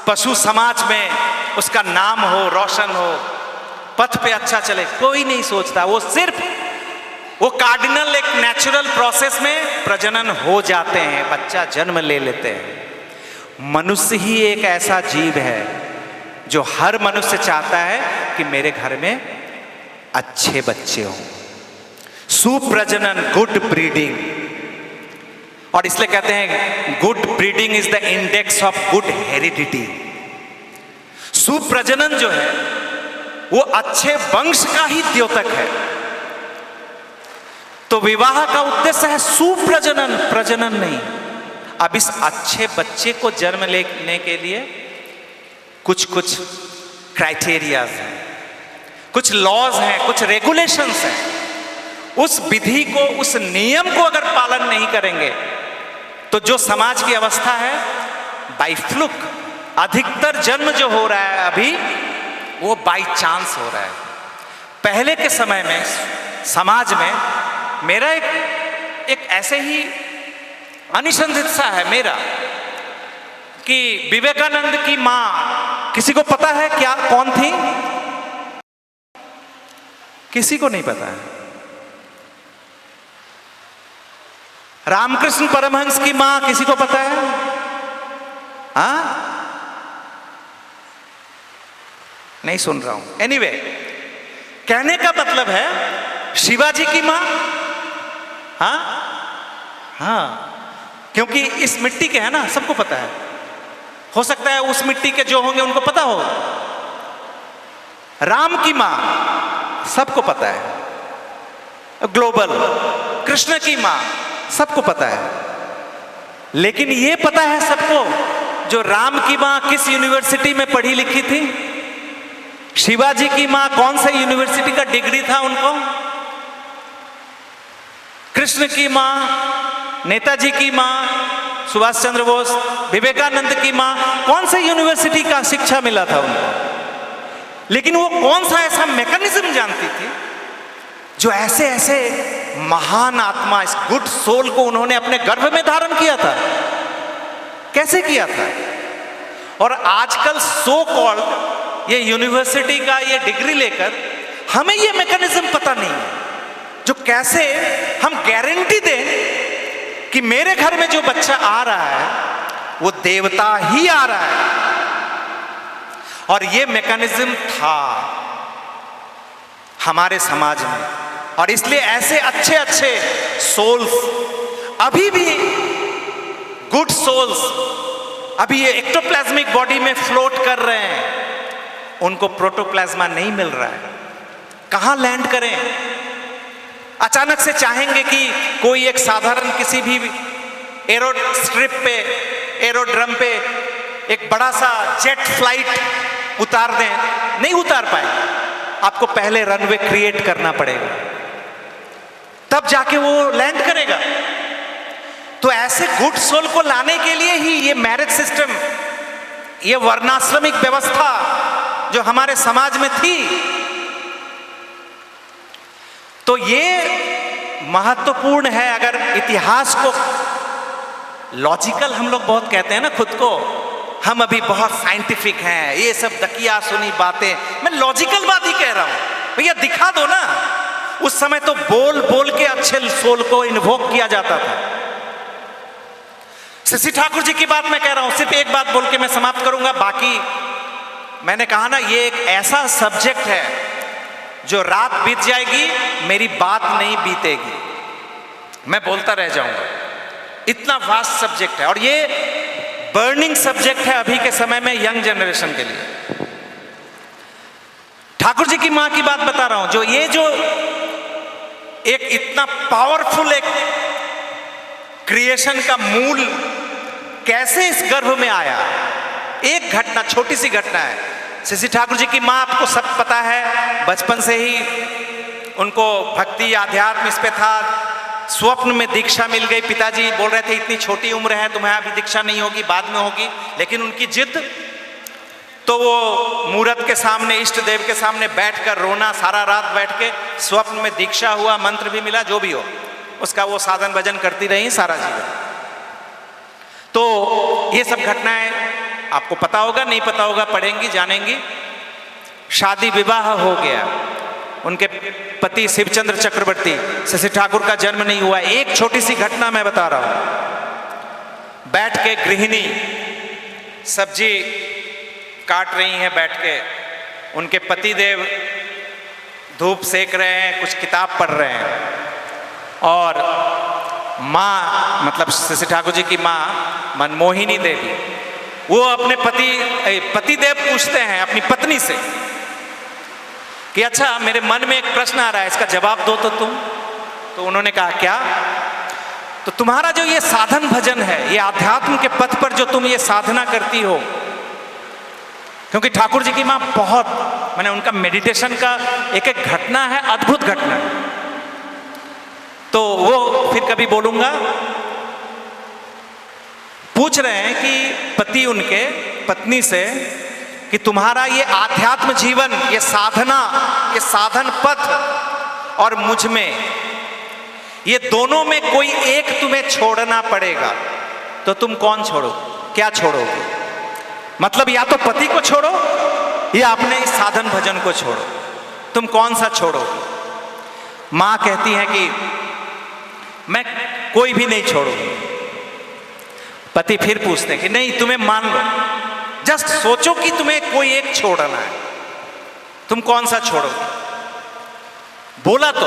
पशु समाज में उसका नाम हो, रोशन हो, पथ पे अच्छा चले। कोई नहीं सोचता। वो सिर्फ वो कार्डिनल एक नेचुरल प्रोसेस में प्रजनन हो जाते हैं, बच्चा जन्म ले लेते हैं। मनुष्य ही एक ऐसा जीव है जो हर मनुष्य चाहता है कि मेरे घर में अच्छे बच्चे हों, सुप्रजनन, गुड ब्रीडिंग। और इसलिए कहते हैं good breeding is the index of good heredity. सुप्रजनन जो है वो अच्छे वंश का ही द्योतक है। तो विवाह का उद्देश्य है सुप्रजनन, प्रजनन नहीं। अब इस अच्छे बच्चे को जन्म लेने के लिए कुछ कुछ क्राइटेरियाज हैं, कुछ लॉज हैं, कुछ रेगुलेशंस हैं। उस विधि को, उस नियम को अगर पालन नहीं करेंगे तो जो समाज की अवस्था है, बाय फ्लुक, अधिकतर जन्म जो हो रहा है अभी वो बाय चांस हो रहा है। पहले के समय में समाज में मेरा एक ऐसे ही अनुसंधित सा है मेरा कि विवेकानंद की मां, किसी को पता है क्या कौन थी? किसी को नहीं पता है। रामकृष्ण परमहंस की मां, किसी को पता है? नहीं सुन रहा हूं। एनीवे, कहने का मतलब है शिवाजी की मां, क्योंकि इस मिट्टी के है ना, सबको पता है। हो सकता है उस मिट्टी के जो होंगे उनको पता हो। राम की मां सबको पता है, ग्लोबल। कृष्ण की मां सबको पता है। लेकिन ये पता है सबको जो राम की मां किस यूनिवर्सिटी में पढ़ी लिखी थी, शिवाजी की मां कौन सा यूनिवर्सिटी का डिग्री था उनको, कृष्ण की मां, नेताजी की मां, सुभाष चंद्र बोस, विवेकानंद की मां, कौन सा यूनिवर्सिटी का शिक्षा मिला था उनको। लेकिन वो कौन सा ऐसा मैकेनिज्म जानती थी जो ऐसे ऐसे महान आत्मा, इस गुड सोल को उन्होंने अपने गर्भ में धारण किया था। कैसे किया था? और आजकल सो कॉल्ड ये यूनिवर्सिटी का ये डिग्री लेकर हमें ये मैकेनिज्म पता नहीं है, जो कैसे हम गारंटी दें कि मेरे घर में जो बच्चा आ रहा है वो देवता ही आ रहा है। और ये मैकेनिज्म था हमारे समाज में, और इसलिए ऐसे अच्छे अच्छे सोल्स अभी भी, गुड सोल्स अभी ये एक्टोप्लाज्मिक बॉडी में फ्लोट कर रहे हैं। उनको प्रोटोप्लाज्मा नहीं मिल रहा है। कहां लैंड करें? अचानक से चाहेंगे कि कोई एक साधारण किसी भी एरो स्ट्रिप पे, एरोड्रम पे एक बड़ा सा जेट फ्लाइट उतार दें, नहीं उतार पाएंगे। आपको पहले रनवे क्रिएट करना पड़ेगा, तब जाके वो लैंड करेगा। तो ऐसे गुड सोल को लाने के लिए ही ये मैरिज सिस्टम, ये वर्णाश्रमिक व्यवस्था जो हमारे समाज में थी, तो ये महत्वपूर्ण है। अगर इतिहास को लॉजिकल, हम लोग बहुत कहते हैं ना खुद को, हम अभी बहुत साइंटिफिक हैं, ये सब दकिया सुनी बातें, मैं लॉजिकल बात ही कह रहा हूं। भैया दिखा दो ना। उस समय तो बोल बोल के अच्छे सोल को इन्वोक किया जाता था। शशि ठाकुर जी की बात मैं कह रहा हूं, सिर्फ एक बात बोल के मैं समाप्त करूंगा। बाकी मैंने कहा ना, ये एक ऐसा सब्जेक्ट है जो रात बीत जाएगी, मेरी बात नहीं बीतेगी, मैं बोलता रह जाऊंगा। इतना वास्ट सब्जेक्ट है और ये बर्निंग सब्जेक्ट है अभी के समय में यंग जनरेशन के लिए। ठाकुर जी की मां की बात बता रहा हूं, जो एक इतना पावरफुल एक क्रिएशन का मूल कैसे इस गर्भ में आया। एक घटना, छोटी सी घटना है। श्री ठाकुर जी की मां, आपको सब पता है, बचपन से ही उनको भक्ति आध्यात्म इस पे था। स्वप्न में दीक्षा मिल गई। पिताजी बोल रहे थे इतनी छोटी उम्र है, तुम्हें अभी दीक्षा नहीं होगी, बाद में होगी। लेकिन उनकी जिद, तो वो मूर्त के सामने, इष्ट देव के सामने बैठकर रोना, सारा रात बैठ के। स्वप्न में दीक्षा हुआ, मंत्र भी मिला, जो भी हो उसका वो साधन भजन करती रही सारा जीवन। तो ये सब घटनाएं आपको पता होगा, नहीं पता होगा, पढ़ेंगी, जानेंगी। शादी विवाह हो गया, उनके पति शिवचंद्र चक्रवर्ती, शशि ठाकुर का जन्म नहीं हुआ। एक छोटी सी घटना मैं बता रहा हूं। बैठ के गृहिणी सब्जी काट रही हैं, बैठ के उनके पति देव धूप सेक रहे हैं, कुछ किताब पढ़ रहे हैं। और माँ, मतलब शशि ठाकुर जी की माँ मनमोहिनी देवी, वो अपने पति देव पूछते हैं अपनी पत्नी से कि अच्छा, मेरे मन में एक प्रश्न आ रहा है, इसका जवाब दो तो तुम। तो उन्होंने कहा क्या? तो तुम्हारा जो ये साधन भजन है, ये आध्यात्म के पथ पर जो तुम ये साधना करती हो, क्योंकि ठाकुर जी की मां बहुत, मैंने उनका मेडिटेशन का एक एक घटना है, अद्भुत घटना है। तो वो फिर कभी बोलूंगा। पूछ रहे हैं कि पति उनके पत्नी से कि तुम्हारा ये आध्यात्म जीवन, ये साधना, ये साधन पथ और मुझ में, ये दोनों में कोई एक तुम्हें छोड़ना पड़ेगा, तो तुम कौन छोड़ो, क्या छोड़ोगे? मतलब या तो पति को छोड़ो या अपने इस साधन भजन को छोड़ो, तुम कौन सा छोड़ो? मां कहती है कि मैं कोई भी नहीं छोड़ूंगी। पति फिर पूछते हैं कि नहीं, तुम्हें मान लो, जस्ट सोचो कि तुम्हें कोई एक छोड़ना है, तुम कौन सा छोड़ोगे? बोला तो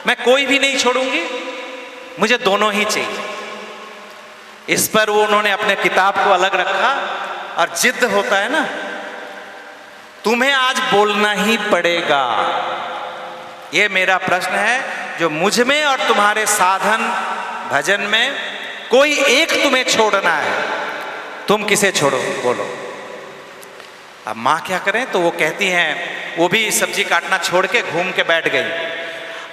मैं कोई भी नहीं छोड़ूंगी, मुझे दोनों ही चाहिए। इस पर वो उन्होंने अपने किताब को अलग रखा और जिद होता है ना, तुम्हें आज बोलना ही पड़ेगा। ये मेरा प्रश्न है, जो मुझ में और तुम्हारे साधन भजन में कोई एक तुम्हें छोड़ना है, तुम किसे छोड़ो, बोलो। अब माँ क्या करें? तो वो कहती हैं, वो भी सब्जी काटना छोड़ के घूम के बैठ गई,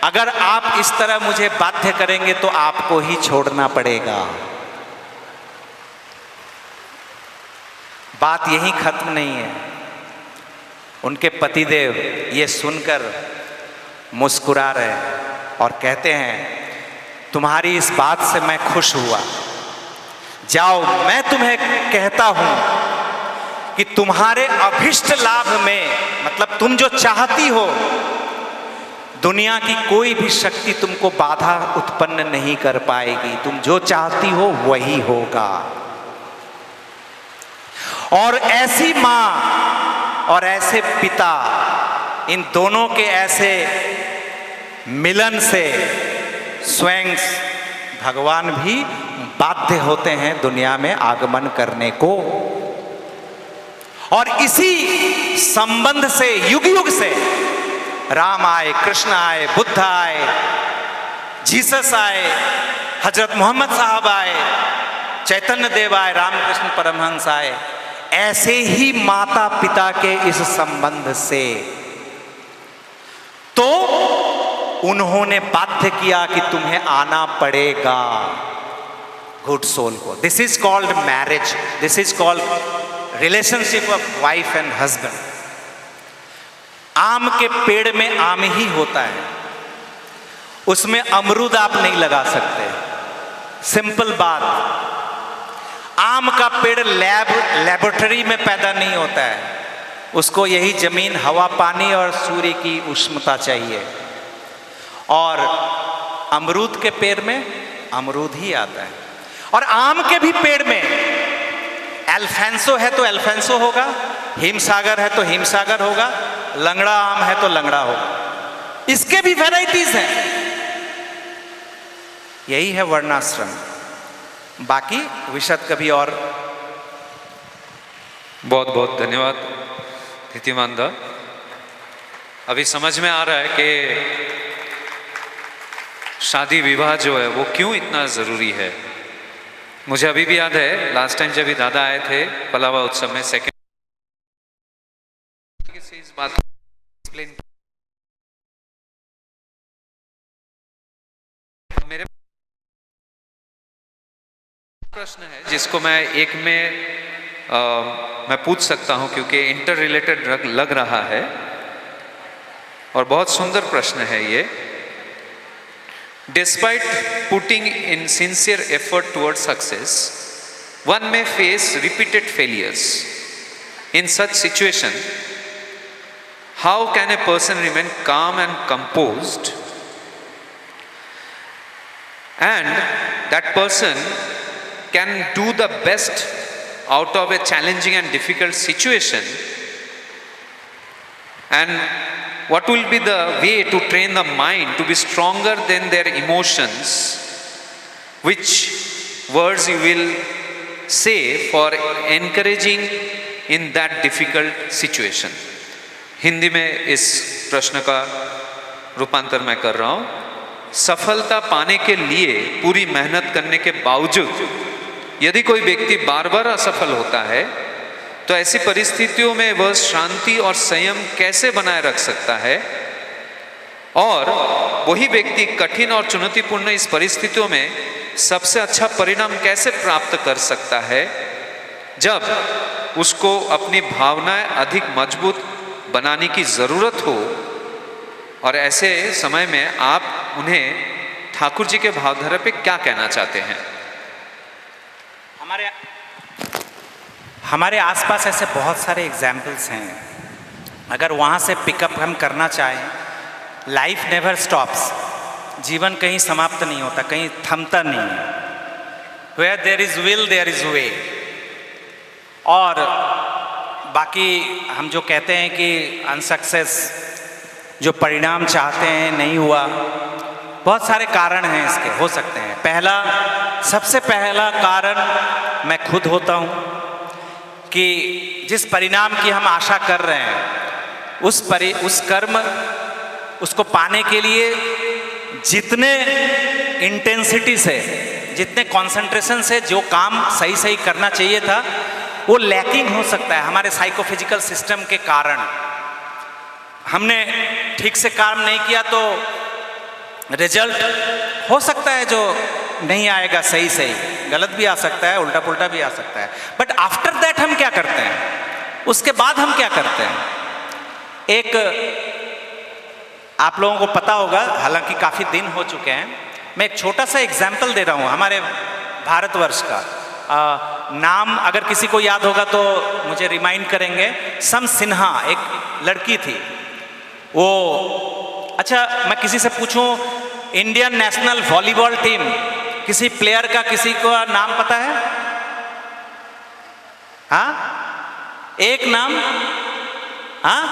अगर आप इस तरह मुझे बाध्य करेंगे तो आपको ही छोड़ना पड़ेगा। बात यही खत्म नहीं है। उनके पतिदेव ये सुनकर मुस्कुरा रहे और कहते हैं, तुम्हारी इस बात से मैं खुश हुआ। जाओ, मैं तुम्हें कहता हूं कि तुम्हारे अभिष्ट लाभ में, मतलब तुम जो चाहती हो, दुनिया की कोई भी शक्ति तुमको बाधा उत्पन्न नहीं कर पाएगी। तुम जो चाहती हो वही होगा। और ऐसी मां और ऐसे पिता, इन दोनों के ऐसे मिलन से स्वयं भगवान भी बाध्य होते हैं दुनिया में आगमन करने को। और इसी संबंध से युग युग से राम आए, कृष्ण आए, बुद्ध आए, जीसस आए, हजरत मोहम्मद साहब आए, चैतन्य देव आए, रामकृष्ण परमहंस आए, ऐसे ही माता पिता के इस संबंध से। तो उन्होंने बाध्य किया कि तुम्हें आना पड़ेगा गुड सोल को। This is called marriage, this is called relationship of wife and husband. आम के पेड़ में आम ही होता है, उसमें अमरूद आप नहीं लगा सकते, सिंपल बात। आम का पेड़ लेबोरेटरी में पैदा नहीं होता है, उसको यही जमीन, हवा, पानी और सूर्य की उष्णता चाहिए। और अमरूद के पेड़ में अमरूद ही आता है। और आम के भी पेड़ में अल्फांसो है तो अल्फांसो होगा, हिमसागर है तो हिमसागर होगा, लंगड़ा आम है तो लंगड़ा होगा। इसके भी वैरायटीज हैं। यही है वर्णाश्रम। बाकी विशद कभी और। बहुत बहुत धन्यवाद धीतिमानदा। अभी समझ में आ रहा है कि शादी विवाह जो है वो क्यों इतना ज़रूरी है। मुझे अभी भी याद है लास्ट टाइम जब भी दादा आए थे पलावा उत्सव में सेकेंड से इस बात को एक्सप्लेन। मेरे प्रश्न है जिसको मैं एक में मैं पूछ सकता हूं क्योंकि इंटर रिलेटेड लग रहा है और बहुत सुंदर प्रश्न है ये। Despite putting in sincere effort towards success, one may face repeated failures. In such situation, how can a person remain calm and composed, and that person can do the best out of a challenging and difficult situation, and what will be the way to train the mind to be stronger than their emotions? Which words you will say for encouraging in that difficult situation? Hindi में इस प्रश्न का रूपांतर मैं कर रहा हूं। सफलता पाने के लिए पूरी मेहनत करने के बावजूद यदि कोई व्यक्ति बार बार असफल होता है तो ऐसी परिस्थितियों में वह शांति और संयम कैसे बनाए रख सकता है, और वही व्यक्ति कठिन और चुनौतीपूर्ण इस परिस्थितियों में सबसे अच्छा परिणाम कैसे प्राप्त कर सकता है जब उसको अपनी भावनाएं अधिक मजबूत बनाने की जरूरत हो। और ऐसे समय में आप उन्हें ठाकुर जी के भावधारा पे क्या कहना चाहते हैं? हमारे आसपास ऐसे बहुत सारे एग्जाम्पल्स हैं। अगर वहाँ से पिकअप हम करना चाहें, लाइफ नेवर स्टॉप्स, जीवन कहीं समाप्त नहीं होता, कहीं थमता नहीं है। Where there is will there is way. और बाकी हम जो कहते हैं कि अनसक्सेस, जो परिणाम चाहते हैं नहीं हुआ, बहुत सारे कारण हैं इसके, हो सकते हैं। सबसे पहला कारण मैं खुद होता हूँ कि जिस परिणाम की हम आशा कर रहे हैं उस कर्म उसको पाने के लिए जितने इंटेंसिटी से, जितने कंसंट्रेशन से जो काम सही करना चाहिए था वो लैकिंग हो सकता है हमारे साइकोफिजिकल सिस्टम के कारण। हमने ठीक से काम नहीं किया तो रिजल्ट हो सकता है जो नहीं आएगा सही, गलत भी आ सकता है, उल्टा पुल्टा भी आ सकता है। बट आफ्टर दैट हम क्या करते हैं, उसके बाद हम क्या करते हैं? एक आप लोगों को पता होगा, हालांकि काफ़ी दिन हो चुके हैं, मैं एक छोटा सा एग्जाम्पल दे रहा हूँ हमारे भारतवर्ष का। नाम अगर किसी को याद होगा तो मुझे रिमाइंड करेंगे। सम सिन्हा एक लड़की थी वो। अच्छा, मैं किसी से पूछूं इंडियन नेशनल वॉलीबॉल टीम, किसी प्लेयर का किसी को नाम पता है? हाँ, एक नाम? हाँ,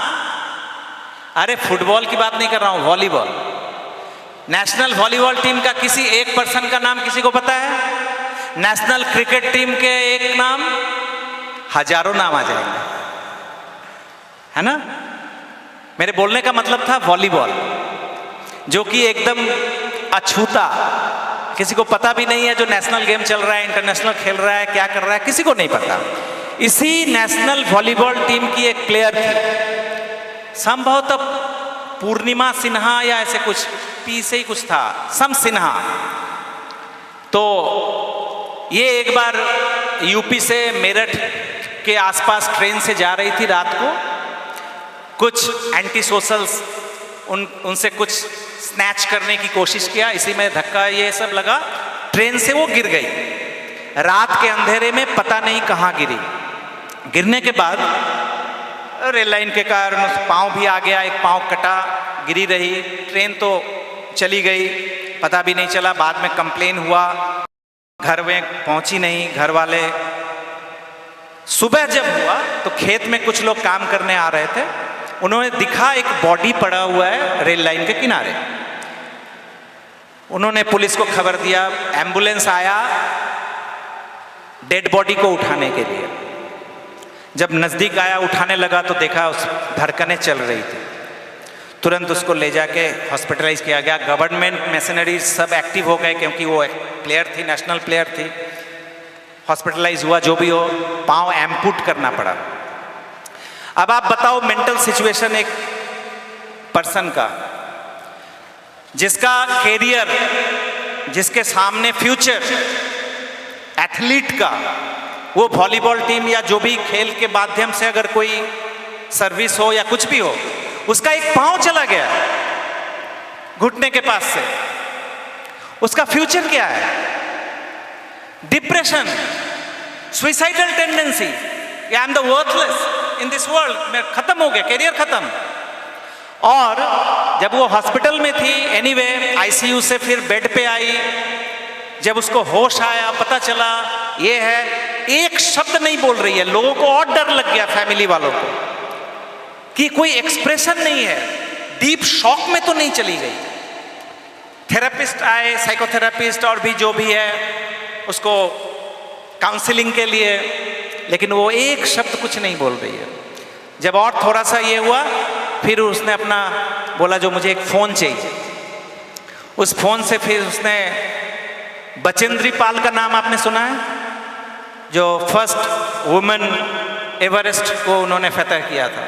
अरे फुटबॉल की बात नहीं कर रहा हूं, वॉलीबॉल। नेशनल वॉलीबॉल टीम का किसी एक पर्सन का नाम किसी को पता है? नेशनल क्रिकेट टीम के एक नाम, हजारों नाम आ जाएंगे, है ना? मेरे बोलने का मतलब था वॉलीबॉल, जो कि एकदम अछूता, किसी को पता भी नहीं है जो नेशनल गेम चल रहा है, इंटरनेशनल खेल रहा है, क्या कर रहा है, किसी को नहीं पता। इसी नेशनल वॉलीबॉल टीम की एक प्लेयर थी, संभवतः पूर्णिमा सिन्हा या ऐसे कुछ, पी से ही कुछ था, सम सिन्हा। तो ये एक बार यूपी से मेरठ के आसपास ट्रेन से जा रही थी रात को। कुछ एंटी सोशल्स उनसे कुछ स्नैच करने की कोशिश किया, इसी में धक्का ये सब लगा, ट्रेन से वो गिर गई। रात के अंधेरे में पता नहीं कहाँ गिरी। गिरने के बाद रेल लाइन के कारण पाँव भी आ गया, एक पाँव कटा, गिरी रही। ट्रेन तो चली गई, पता भी नहीं चला। बाद में कंप्लेन हुआ, घर में पहुंची नहीं घर वाले। सुबह जब हुआ तो खेत में कुछ लोग काम करने आ रहे थे, उन्होंने दिखा एक बॉडी पड़ा हुआ है रेल लाइन के किनारे। उन्होंने पुलिस को खबर दिया, एम्बुलेंस आया डेड बॉडी को उठाने के लिए। जब नज़दीक आया, उठाने लगा तो देखा उस धड़कनें चल रही थी। तुरंत उसको ले जाके हॉस्पिटलाइज किया गया। गवर्नमेंट मशीनरी सब एक्टिव हो गए क्योंकि वो एक प्लेयर थी, नेशनल प्लेयर थी। हॉस्पिटलाइज हुआ, जो भी हो, पाँव एम्पुट करना पड़ा। अब आप बताओ मेंटल सिचुएशन एक पर्सन का, जिसका कैरियर, जिसके सामने फ्यूचर, एथलीट का, वो वॉलीबॉल टीम या जो भी खेल के माध्यम से अगर कोई सर्विस हो या कुछ भी हो, उसका एक पांव चला गया घुटने के पास से, उसका फ्यूचर क्या है? Depression, suicidal tendency, I am the worthless in this world, मैं खत्म हो गया, कैरियर खत्म। और जब वो हॉस्पिटल में थी, एनीवे आईसीयू से फिर बेड पे आई, जब उसको होश आया, पता चला ये है, एक शब्द नहीं बोल रही है। लोगों को और डर लग गया, फैमिली वालों को, कि कोई एक्सप्रेशन नहीं है, डीप शॉक में तो नहीं चली गई। थेरेपिस्ट आए, साइकोथेरेपिस्ट और भी जो भी है, उसको काउंसलिंग के लिए, लेकिन वो एक शब्द कुछ नहीं बोल रही है। जब और थोड़ा सा ये हुआ, फिर उसने अपना बोला जो मुझे एक फ़ोन चाहिए। उस फ़ोन से फिर उसने बचेंद्री पाल का नाम आपने सुना है, जो फर्स्ट वुमेन एवरेस्ट को उन्होंने फतह किया था।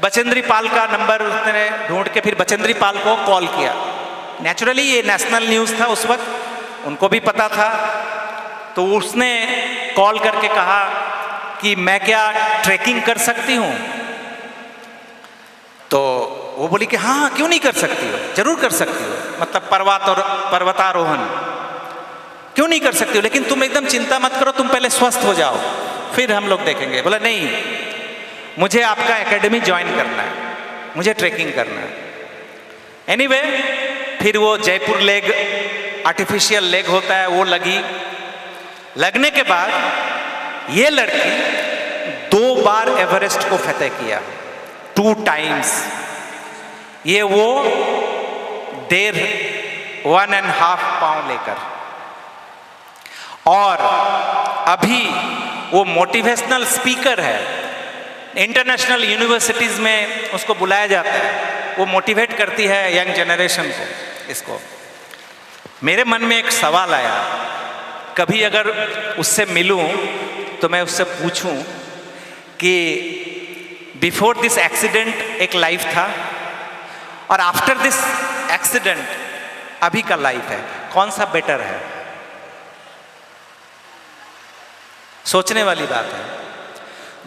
बचेंद्री पाल का नंबर उसने ढूंढ के फिर बचेंद्री पाल को कॉल किया। नेचुरली ये नेशनल न्यूज़ था उस वक्त, उनको भी पता था। तो उसने कॉल करके कहा कि मैं क्या ट्रैकिंग कर सकती हूँ? तो वो बोली कि हाँ, क्यों नहीं कर सकती हो, जरूर कर सकती हो, मतलब पर्वतारोहण क्यों नहीं कर सकती हो, लेकिन तुम एकदम चिंता मत करो, तुम पहले स्वस्थ हो जाओ, फिर हम लोग देखेंगे। बोला नहीं, मुझे आपका एकेडमी ज्वाइन करना है, मुझे ट्रैकिंग करना है। एनीवे, फिर वो जयपुर लेग, आर्टिफिशियल लेग होता है, वो लगी। लगने के बाद ये लड़की 2 बार एवरेस्ट को फतह किया, 2 टाइम्स। ये वो 1.5 पाँव लेकर, और अभी वो मोटिवेशनल स्पीकर है। इंटरनेशनल यूनिवर्सिटीज़ में उसको बुलाया जाता है, वो मोटिवेट करती है यंग जनरेशन को। इसको मेरे मन में एक सवाल आया, कभी अगर उससे मिलूं तो मैं उससे पूछूं कि बिफोर दिस एक्सीडेंट एक लाइफ था और आफ्टर दिस एक्सीडेंट अभी का लाइफ है, कौन सा बेटर है? सोचने वाली बात है।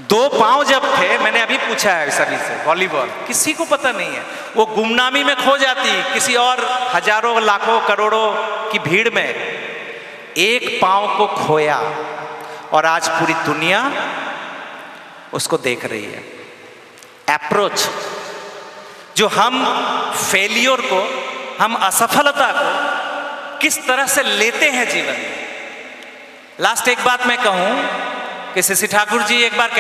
2 पांव जब थे, मैंने अभी पूछा है सभी से, वॉलीबॉल किसी को पता नहीं है, वो गुमनामी में खो जाती किसी और हजारों लाखों करोड़ों की भीड़ में। एक पांव को खोया और आज पूरी दुनिया उसको देख रही है। अप्रोच जो हम फेलियर को, हम असफलता को किस तरह से लेते हैं जीवन में। लास्ट एक बात मैं कहूं कि शशि ठाकुर जी एक बार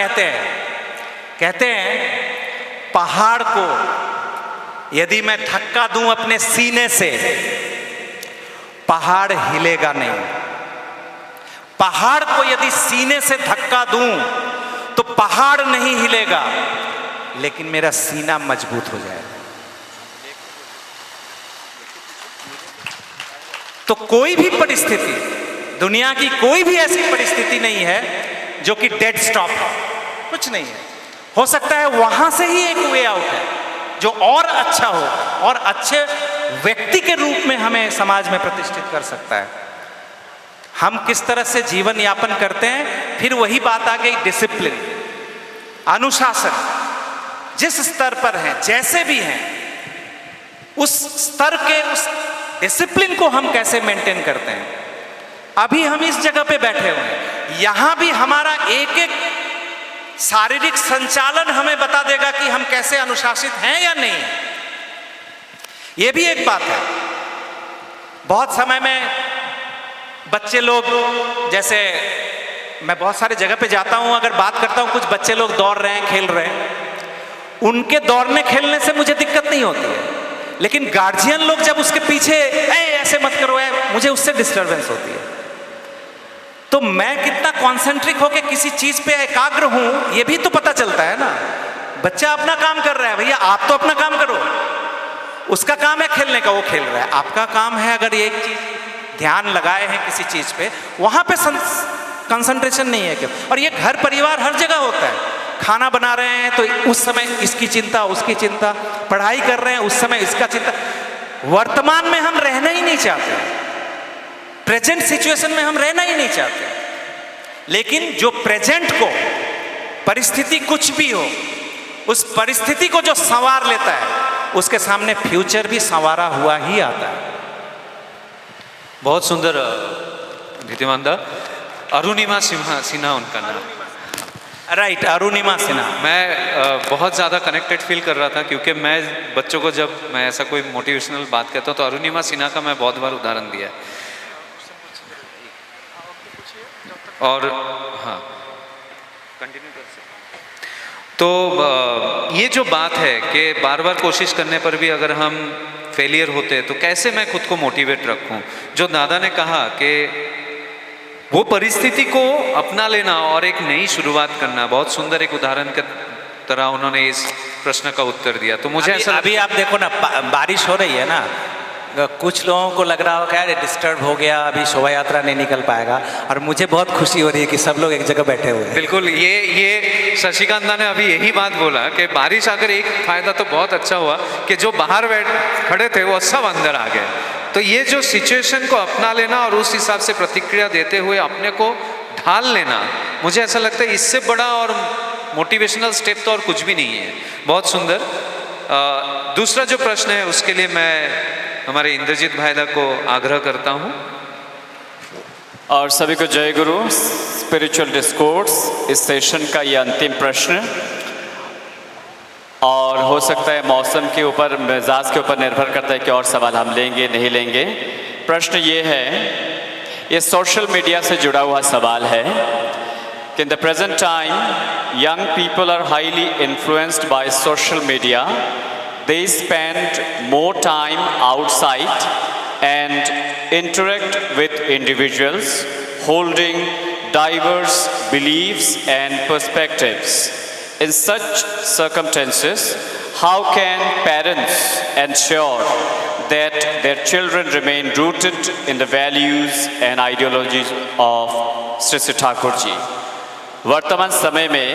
कहते हैं पहाड़ को यदि मैं धक्का दूं अपने सीने से, पहाड़ हिलेगा नहीं। पहाड़ को यदि सीने से धक्का दूं तो पहाड़ नहीं हिलेगा, लेकिन मेरा सीना मजबूत हो जाएगा। तो कोई भी परिस्थिति, दुनिया की कोई भी ऐसी परिस्थिति नहीं है जो कि डेड स्टॉप है, कुछ नहीं है। हो सकता है वहां से ही एक वे आउट है जो और अच्छा हो और अच्छे व्यक्ति के रूप में हमें समाज में प्रतिष्ठित कर सकता है। हम किस तरह से जीवन यापन करते हैं, फिर वही बात आ गई डिसिप्लिन, अनुशासन। जिस स्तर पर हैं, जैसे भी हैं, उस स्तर के उस डिसिप्लिन को हम कैसे मेंटेन करते हैं। अभी हम इस जगह पे बैठे हुए हैं, यहां भी हमारा एक एक शारीरिक संचालन हमें बता देगा कि हम कैसे अनुशासित हैं या नहीं। यह भी एक बात है। बहुत समय में बच्चे लोग, जैसे मैं बहुत सारे जगह पे जाता हूं, अगर बात करता हूं, कुछ बच्चे लोग दौड़ रहे हैं, खेल रहे हैं, उनके दौड़ने खेलने से मुझे दिक्कत नहीं होती है, लेकिन गार्जियन लोग जब उसके पीछे ऐसे मत करो, मुझे उससे डिस्टरबेंस होती है। तो मैं कितना कॉन्सेंट्रिक होके किसी चीज पे एकाग्र हूं, ये भी तो पता चलता है ना। बच्चा अपना काम कर रहा है, भैया आप तो अपना काम करो। उसका काम है खेलने का, वो खेल रहा है। आपका काम है अगर एक चीज ध्यान लगाए हैं किसी चीज पे, वहां पे कंसंट्रेशन नहीं है क्या। और ये घर परिवार हर जगह होता है। खाना बना रहे हैं तो उस समय इसकी चिंता, उसकी चिंता, पढ़ाई कर रहे हैं उस समय इसका चिंता। वर्तमान में हम रहना ही नहीं चाहते, प्रेजेंट सिचुएशन में हम रहना ही नहीं चाहते। लेकिन जो प्रेजेंट को, परिस्थिति कुछ भी हो, उस परिस्थिति को जो संवार लेता है, उसके सामने फ्यूचर भी संवारा हुआ ही आता है। बहुत सुंदर धीतिमान दा। अरुणिमा सिन्हा उनका नाम। राइट, अरुणिमा सिन्हा। मैं बहुत ज़्यादा कनेक्टेड फील कर रहा था, क्योंकि मैं बच्चों को जब मैं ऐसा कोई मोटिवेशनल बात कहता हूँ तो अरुणिमा सिन्हा का मैं बहुत बार उदाहरण दिया है। और हाँ, कंटिन्यू कर सकते। तो ये जो बात है कि बार बार कोशिश करने पर भी अगर हम फेलियर होते हैं तो कैसे मैं खुद को मोटिवेट रखूं। जो दादा ने कहा कि वो परिस्थिति को अपना लेना और एक नई शुरुआत करना, बहुत सुंदर एक उदाहरण की तरह उन्होंने इस प्रश्न का उत्तर दिया। तो मुझे ऐसा अभी आप देखो ना, बारिश हो रही है ना, कुछ लोगों को लग रहा होगा यार डिस्टर्ब हो गया, अभी शोभा यात्रा नहीं निकल पाएगा, और मुझे बहुत खुशी हो रही है कि सब लोग एक जगह बैठे हुए हैं। बिल्कुल, ये शशिकांत ने अभी यही बात बोला कि बारिश आकर एक फायदा तो बहुत अच्छा हुआ कि जो बाहर खड़े थे वो सब अंदर आ गए। तो ये जो सिचुएशन को अपना लेना और उस हिसाब से प्रतिक्रिया देते हुए अपने को ढाल लेना, मुझे ऐसा लगता है इससे बड़ा और मोटिवेशनल स्टेप तो और कुछ भी नहीं है। बहुत सुंदर। दूसरा जो प्रश्न है उसके लिए मैं हमारे इंद्रजीत भाईदा को आग्रह करता हूँ। और सभी को जय गुरु। स्पिरिचुअल डिस्कोर्स इस सेशन का ये अंतिम प्रश्न, और हो सकता है मौसम के ऊपर, मिजाज के ऊपर निर्भर करता है कि और सवाल हम लेंगे नहीं लेंगे। प्रश्न ये है, ये सोशल मीडिया से जुड़ा हुआ सवाल है कि in the present time young people are highly influenced by social media. They spend more time outside and interact with individuals holding diverse beliefs and perspectives. In such circumstances, how can parents ensure that their children remain rooted in the values and ideologies of Sri Thakur ji? वर्तमान समय में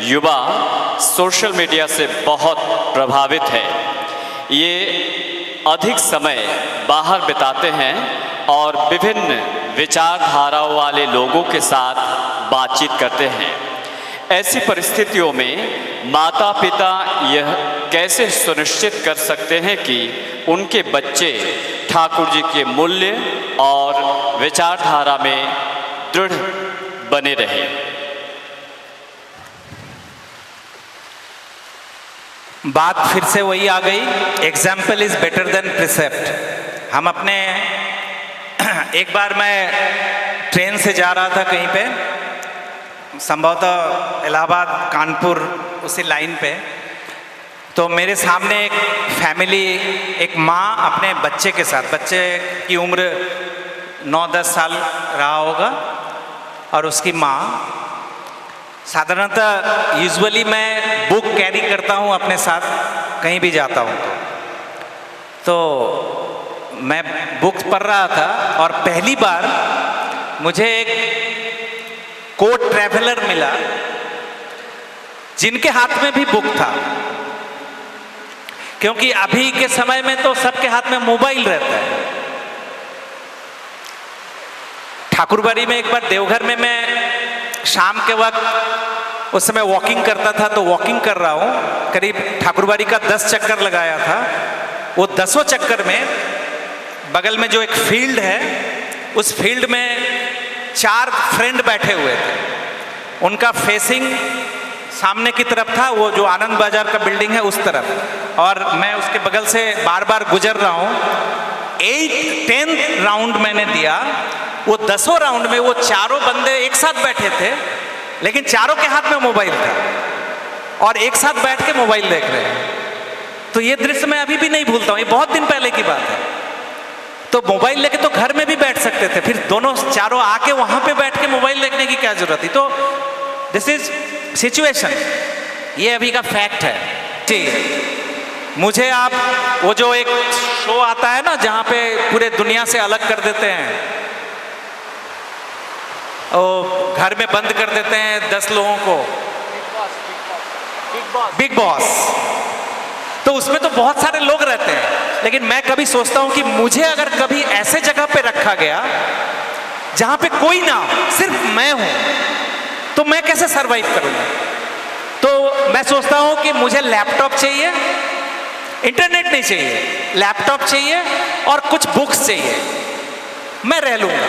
युवा सोशल मीडिया से बहुत प्रभावित है। ये अधिक समय बाहर बिताते हैं और विभिन्न विचारधाराओं वाले लोगों के साथ बातचीत करते हैं। ऐसी परिस्थितियों में माता पिता यह कैसे सुनिश्चित कर सकते हैं कि उनके बच्चे ठाकुर जी के मूल्य और विचारधारा में दृढ़ बने रहें? बात फिर से वही आ गई, example is better than precept. हम अपने एक बार मैं ट्रेन से जा रहा था कहीं पे, संभवतः इलाहाबाद कानपुर उसी लाइन पे, तो मेरे सामने एक फैमिली, एक माँ अपने बच्चे के साथ, बच्चे की उम्र 9-10 साल रहा होगा, और उसकी माँ, साधारणतः यूजुअली मैं बुक कैरी करता हूँ अपने साथ कहीं भी जाता हूँ, तो मैं बुक पढ़ रहा था और पहली बार मुझे एक को ट्रैवलर मिला जिनके हाथ में भी बुक था, क्योंकि अभी के समय में तो सबके हाथ में मोबाइल रहता है। ठाकुरबाड़ी में एक बार देवघर में मैं शाम के वक्त उस समय वॉकिंग करता था, तो वॉकिंग कर रहा हूँ, करीब ठाकुरबाड़ी का 10 चक्कर लगाया था। वो 10वें चक्कर में बगल में जो एक फील्ड है, उस फील्ड में 4 फ्रेंड बैठे हुए थे। उनका फेसिंग सामने की तरफ था, वो जो आनंद बाजार का बिल्डिंग है उस तरफ, और मैं उसके बगल से बार बार गुजर रहा हूँ। 8-10 राउंड मैंने दिया। वो 10वें राउंड में वो चारों बंदे एक साथ बैठे थे, लेकिन चारों के हाथ में मोबाइल था और एक साथ बैठ के मोबाइल देख रहे हैं। तो ये दृश्य मैं अभी भी नहीं भूलता हूँ, ये बहुत दिन पहले की बात है। तो मोबाइल लेके तो घर में भी बैठ सकते थे, फिर दोनों चारों आके वहां पे बैठ के मोबाइल देखने की क्या जरूरत थी। तो दिस इज सिचुएशन, ये अभी का फैक्ट है। ठीक, मुझे आप वो जो एक शो आता है ना जहां पे पूरे दुनिया से अलग कर देते हैं, वो घर में बंद कर देते हैं 10 लोगों को, बिग बॉस, तो उसमें तो बहुत सारे लोग रहते हैं, लेकिन मैं कभी सोचता हूं कि मुझे अगर कभी ऐसे जगह पे रखा गया जहां पे कोई ना हो, सिर्फ मैं हूं, तो मैं कैसे सरवाइव करूंगा। तो मैं सोचता हूं कि मुझे लैपटॉप चाहिए, इंटरनेट नहीं चाहिए, लैपटॉप चाहिए और कुछ बुक्स चाहिए, मैं रह लूंगा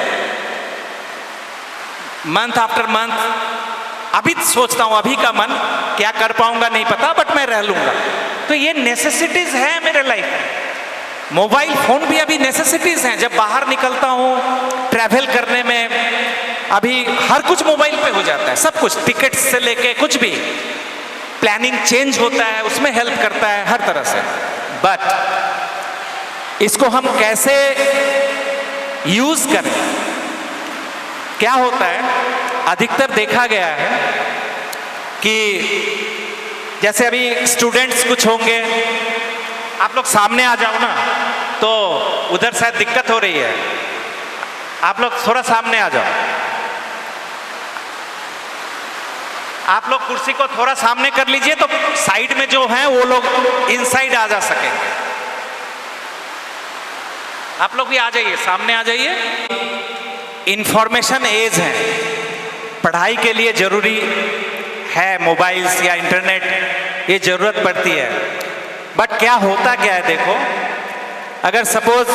मंथ आफ्टर मंथ। अभी सोचता हूं, अभी का मन क्या कर पाऊंगा नहीं पता, बट मैं रह लूंगा। तो ये नेसेसिटीज है मेरे लाइफ में। मोबाइल फोन भी अभी नेसेसिटीज हैं। जब बाहर निकलता हूं ट्रैवल करने में, अभी हर कुछ मोबाइल पे हो जाता है, सब कुछ, टिकट से लेके कुछ भी, प्लानिंग चेंज होता है उसमें हेल्प करता है हर तरह से। बट इसको हम कैसे यूज करें, क्या होता है, अधिकतर देखा गया है कि जैसे अभी स्टूडेंट्स कुछ होंगे, आप लोग सामने आ जाओ ना, तो उधर शायद दिक्कत हो रही है, आप लोग थोड़ा सामने आ जाओ, आप लोग कुर्सी को थोड़ा सामने कर लीजिए तो साइड में जो हैं वो लोग इनसाइड आ जा सकेंगे। आप लोग भी आ जाइए, सामने आ जाइए। इंफॉर्मेशन एज है, पढ़ाई के लिए जरूरी है मोबाइल्स या इंटरनेट, ये जरूरत पड़ती है। बट क्या होता क्या है, देखो, अगर सपोज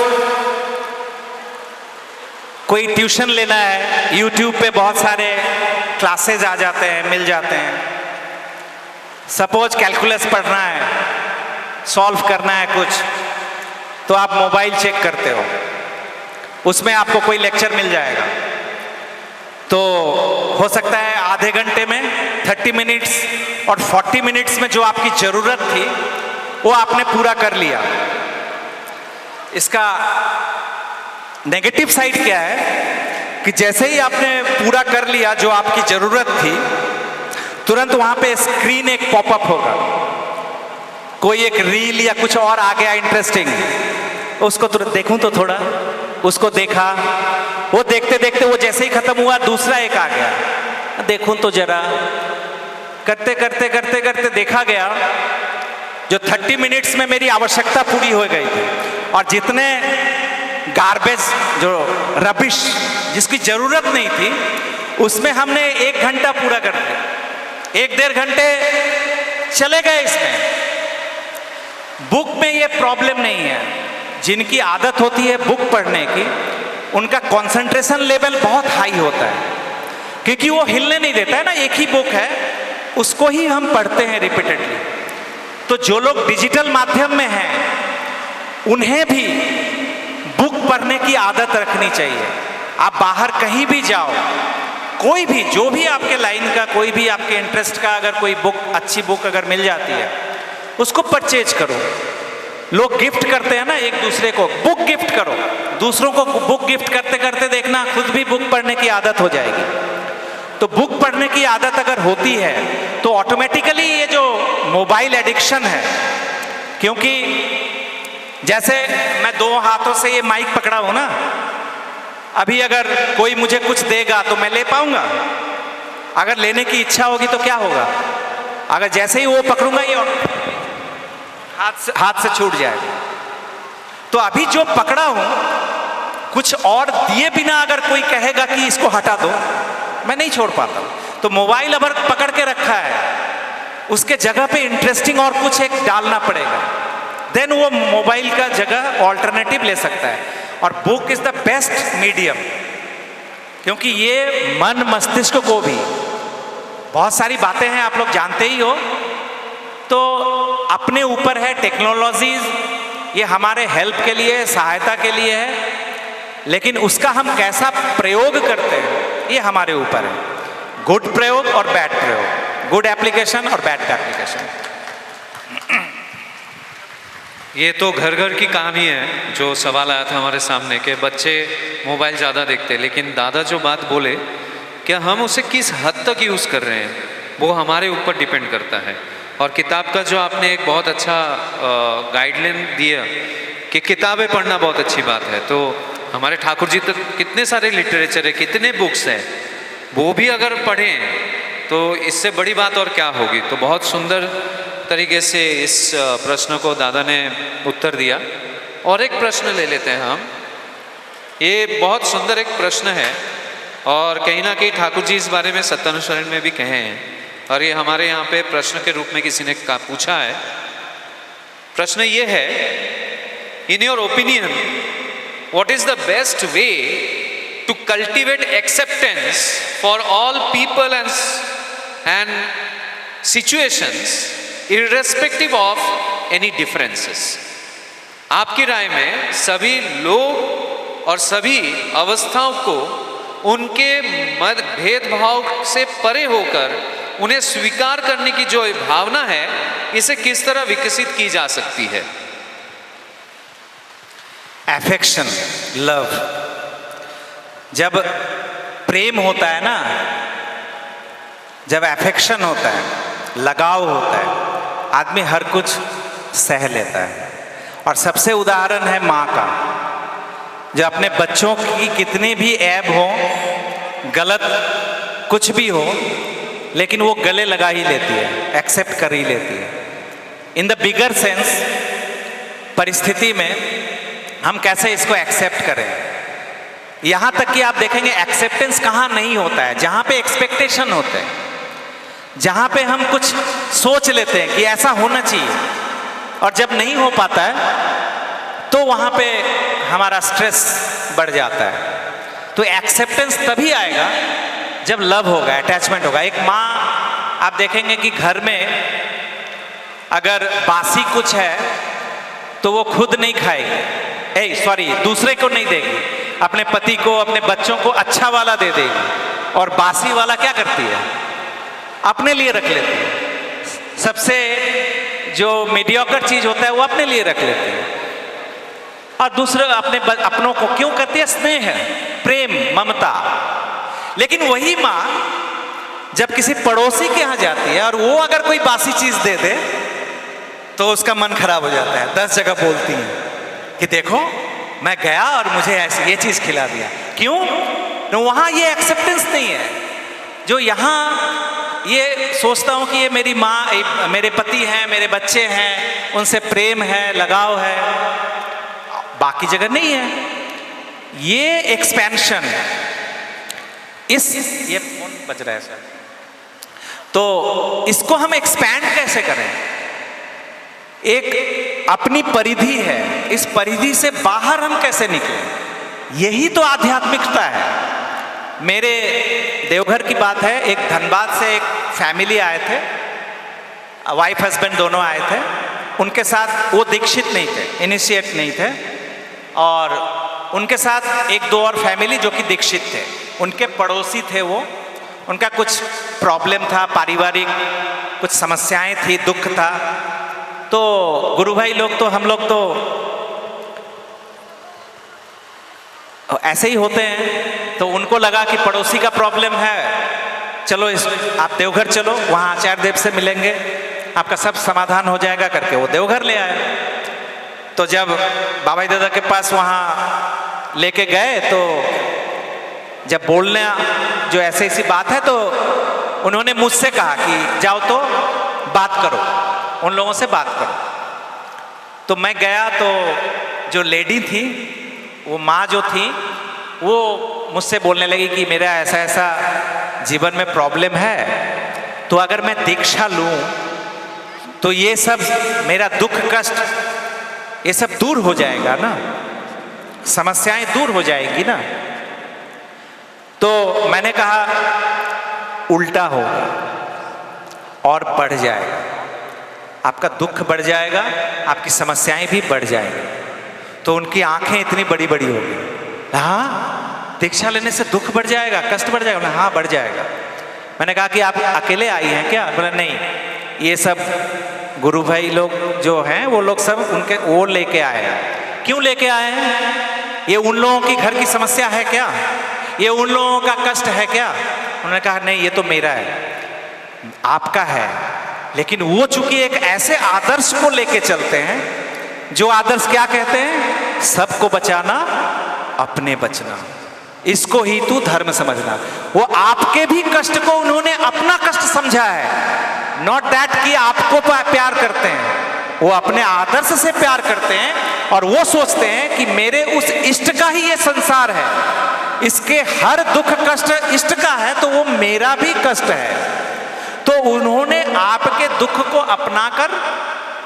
कोई ट्यूशन लेना है, यूट्यूब पे बहुत सारे क्लासेस आ जाते हैं, मिल जाते हैं। सपोज कैलकुलस पढ़ना है, सॉल्व करना है कुछ, तो आप मोबाइल चेक करते हो, उसमें आपको कोई लेक्चर मिल जाएगा, तो हो सकता है आधे घंटे में 30 मिनट्स और 40 मिनट्स में जो आपकी जरूरत थी वो आपने पूरा कर लिया। इसका नेगेटिव साइड क्या है कि जैसे ही आपने पूरा कर लिया जो आपकी जरूरत थी, तुरंत वहां पे स्क्रीन एक पॉपअप होगा, कोई एक रील या कुछ और आ गया इंटरेस्टिंग, उसको तुरंत देखूं तो थोड़ा, उसको देखा, वो देखते देखते वो जैसे ही खत्म हुआ दूसरा एक आ गया, देखूं तो जरा, करते करते करते करते देखा गया जो 30 मिनट्स में मेरी आवश्यकता पूरी हो गई थी, और जितने गार्बेज, जो रबिश जिसकी जरूरत नहीं थी, उसमें हमने 1 घंटा पूरा कर दिया, 1-1.5 घंटे चले गए इसमें। बुक में ये प्रॉब्लम नहीं है, जिनकी आदत होती है बुक पढ़ने की, उनका कंसंट्रेशन लेवल बहुत हाई होता है, क्योंकि वो हिलने नहीं देता है ना, एक ही बुक है, उसको ही हम पढ़ते हैं रिपीटेडली। तो जो लोग डिजिटल माध्यम में हैं उन्हें भी बुक पढ़ने की आदत रखनी चाहिए। आप बाहर कहीं भी जाओ, कोई भी, जो भी आपके लाइन का, कोई भी आपके इंटरेस्ट का अगर कोई बुक, अच्छी बुक अगर मिल जाती है, उसको परचेज करो। लोग गिफ्ट करते हैं ना एक दूसरे को, बुक गिफ्ट करो, दूसरों को बुक गिफ्ट करते करते देखना खुद भी बुक पढ़ने की आदत हो जाएगी। तो बुक पढ़ने की आदत अगर होती है तो ऑटोमेटिकली ये जो मोबाइल एडिक्शन है, क्योंकि जैसे मैं 2 हाथों से ये माइक पकड़ा हूं ना, अभी अगर कोई मुझे कुछ देगा तो मैं ले पाऊंगा, अगर लेने की इच्छा होगी तो क्या होगा, अगर जैसे ही वो पकड़ूंगा ये हाथ से छूट जाएगा। तो अभी जो पकड़ा हूं, कुछ और दिए बिना अगर कोई कहेगा कि इसको हटा दो, मैं नहीं छोड़ पाता। तो मोबाइल अगर पकड़ के रखा है, उसके जगह पे इंटरेस्टिंग और कुछ एक डालना पड़ेगा, देन वो मोबाइल का जगह ऑल्टरनेटिव ले सकता है। और book is the best medium, क्योंकि ये मन मस्तिष्क को भी, बहुत सारी बातें हैं आप लोग जानते ही हो, तो अपने ऊपर है। टेक्नोलॉजीज ये हमारे हेल्प के लिए, सहायता के लिए है, लेकिन उसका हम कैसा प्रयोग करते हैं ये हमारे ऊपर है। गुड प्रयोग और बैड प्रयोग, गुड एप्लीकेशन और बैड एप्लीकेशन। ये तो घर घर की कहानी है जो सवाल आया था हमारे सामने कि बच्चे मोबाइल ज़्यादा देखते हैं, लेकिन दादा जो बात बोले क्या हम उसे किस हद तक यूज़ कर रहे हैं वो हमारे ऊपर डिपेंड करता है। और किताब का जो आपने एक बहुत अच्छा गाइडलाइन दिया कि किताबें पढ़ना बहुत अच्छी बात है, तो हमारे ठाकुर जी तक कितने सारे लिटरेचर है, कितने बुक्स हैं, वो भी अगर पढ़ें तो इससे बड़ी बात और क्या होगी। तो बहुत सुंदर तरीके से इस प्रश्न को दादा ने उत्तर दिया। और एक प्रश्न ले लेते हैं हम। ये बहुत सुंदर एक प्रश्न है और कहीं ना कहीं ठाकुर जी इस बारे में सत्यानुसरण में भी कहे हैं, और ये हमारे यहाँ पे प्रश्न के रूप में किसी ने पूछा है। प्रश्न ये है, in your opinion what is the best way to cultivate acceptance for all people and situations irrespective of any differences। आपकी राय में सभी लोग और सभी अवस्थाओं को उनके मत भेदभाव से परे होकर उन्हें स्वीकार करने की जो भावना है, इसे किस तरह विकसित की जा सकती है। एफेक्शन, लव, जब प्रेम होता है ना, जब एफेक्शन होता है, लगाव होता है, आदमी हर कुछ सह लेता है। और सबसे उदाहरण है माँ का, जो अपने बच्चों की कितनी भी ऐब हो, गलत कुछ भी हो, लेकिन वो गले लगा ही लेती है, एक्सेप्ट कर ही लेती है। इन द बिगर सेंस परिस्थिति में हम कैसे इसको एक्सेप्ट करें। यहाँ तक कि आप देखेंगे एक्सेप्टेंस कहाँ नहीं होता है, जहाँ पे एक्सपेक्टेशन होते हैं, जहाँ पे हम कुछ सोच लेते हैं कि ऐसा होना चाहिए, और जब नहीं हो पाता है तो वहाँ पे हमारा स्ट्रेस बढ़ जाता है। तो एक्सेप्टेंस तभी आएगा जब लव होगा, अटैचमेंट होगा। एक माँ आप देखेंगे कि घर में अगर बासी कुछ है तो वो खुद नहीं खाएगी, दूसरे को नहीं देगी, अपने पति को, अपने बच्चों को अच्छा वाला दे देगी, और बासी वाला क्या करती है, अपने लिए रख लेती है। सबसे जो मीडियोकर चीज होता है वो अपने लिए रख लेती है, और दूसरे अपनों को क्यों करती है, स्नेह, प्रेम, ममता। लेकिन वही माँ जब किसी पड़ोसी के यहाँ जाती है और वो अगर कोई बासी चीज दे दे तो उसका मन खराब हो जाता है, 10 जगह बोलती है कि देखो मैं गया और मुझे ऐसी ये चीज खिला दिया। क्यों? तो वहां ये एक्सेप्टेंस नहीं है। जो यहाँ ये सोचता हूँ कि ये मेरी माँ, मेरे पति हैं, मेरे बच्चे हैं, उनसे प्रेम है, लगाव है, बाकी जगह नहीं है। ये एक्सपेंशन, ये फोन बज रहा है सर, तो इसको हम एक्सपैंड कैसे करें। एक अपनी परिधि है, इस परिधि से बाहर हम कैसे निकलें, यही तो आध्यात्मिकता है। मेरे देवघर की बात है, एक धनबाद से एक फैमिली आए थे, वाइफ हस्बैंड दोनों आए थे। उनके साथ वो दीक्षित नहीं थे, इनिशिएट नहीं थे, और उनके साथ एक दो और फैमिली जो कि दीक्षित थे, उनके पड़ोसी थे। वो उनका कुछ प्रॉब्लम था, पारिवारिक कुछ समस्याएं थी, दुख था। तो गुरु भाई लोग, तो हम लोग तो ऐसे ही होते हैं। तो उनको लगा कि पड़ोसी का प्रॉब्लम है, चलो आप देवघर चलो, वहाँ आचार्य देव से मिलेंगे, आपका सब समाधान हो जाएगा करके वो देवघर ले आए। तो जब बाबा दादा के पास वहाँ लेके गए तो जब बोलने जो ऐसी बात है, तो उन्होंने मुझसे कहा कि जाओ तो बात करो, उन लोगों से बात करो। तो मैं गया, तो जो लेडी थी, वो माँ जो थी, वो मुझसे बोलने लगी कि मेरा ऐसा ऐसा जीवन में प्रॉब्लम है, तो अगर मैं दीक्षा लूँ तो ये सब मेरा दुख कष्ट ये सब दूर हो जाएगा ना, समस्याएं दूर हो जाएंगी ना। तो मैंने कहा उल्टा होगा और बढ़ जाएगा, आपका दुख बढ़ जाएगा, आपकी समस्याएं भी बढ़ जाएंगी। तो उनकी आंखें इतनी बड़ी बड़ी हो गई। हाँ, दीक्षा लेने से दुख बढ़ जाएगा, कष्ट बढ़ जाएगा? हाँ, बढ़ जाएगा। मैंने कहा कि आप अकेले आई हैं क्या? बोला नहीं, ये सब गुरु भाई लोग जो हैं वो लोग सब उनके वो लेके आए हैं। क्यों लेके आए हैं? ये उन लोगों की घर की समस्या है क्या? ये उन लोगों का कष्ट है क्या? उन्होंने कहा नहीं, ये तो मेरा है, आपका है। लेकिन वो चूंकि एक ऐसे आदर्श को लेके चलते हैं, जो आदर्श क्या कहते हैं? सबको बचाना, अपने बचना, इसको ही तू धर्म समझना। वो आपके भी कष्ट को उन्होंने अपना कष्ट समझा है। नॉट दैट कि आपको प्यार करते हैं, वो अपने आदर्श से प्यार करते हैं और वो सोचते हैं कि मेरे उस इष्ट का ही ये संसार है, इसके हर दुख कष्ट इष्ट का है तो वो मेरा भी कष्ट है। तो उन्होंने आपके दुख को अपनाकर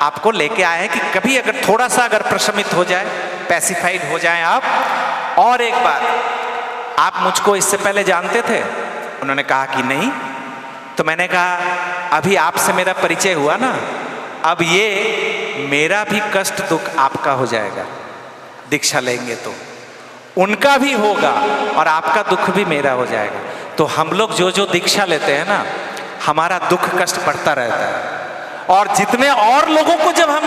आपको लेके आए हैं कि कभी अगर थोड़ा सा अगर प्रशमित हो जाए, पैसिफाइड हो जाए आप। और एक बात, आप मुझको इससे पहले जानते थे? उन्होंने कहा कि नहीं। तो मैंने कहा अभी आपसे मेरा परिचय हुआ ना, अब ये मेरा भी कष्ट दुख आपका हो जाएगा, दीक्षा लेंगे तो उनका भी होगा और आपका दुख भी मेरा हो जाएगा। तो हम लोग जो जो दीक्षा लेते हैं ना, हमारा दुख कष्ट बढ़ता रहता है। और जितने और लोगों को जब हम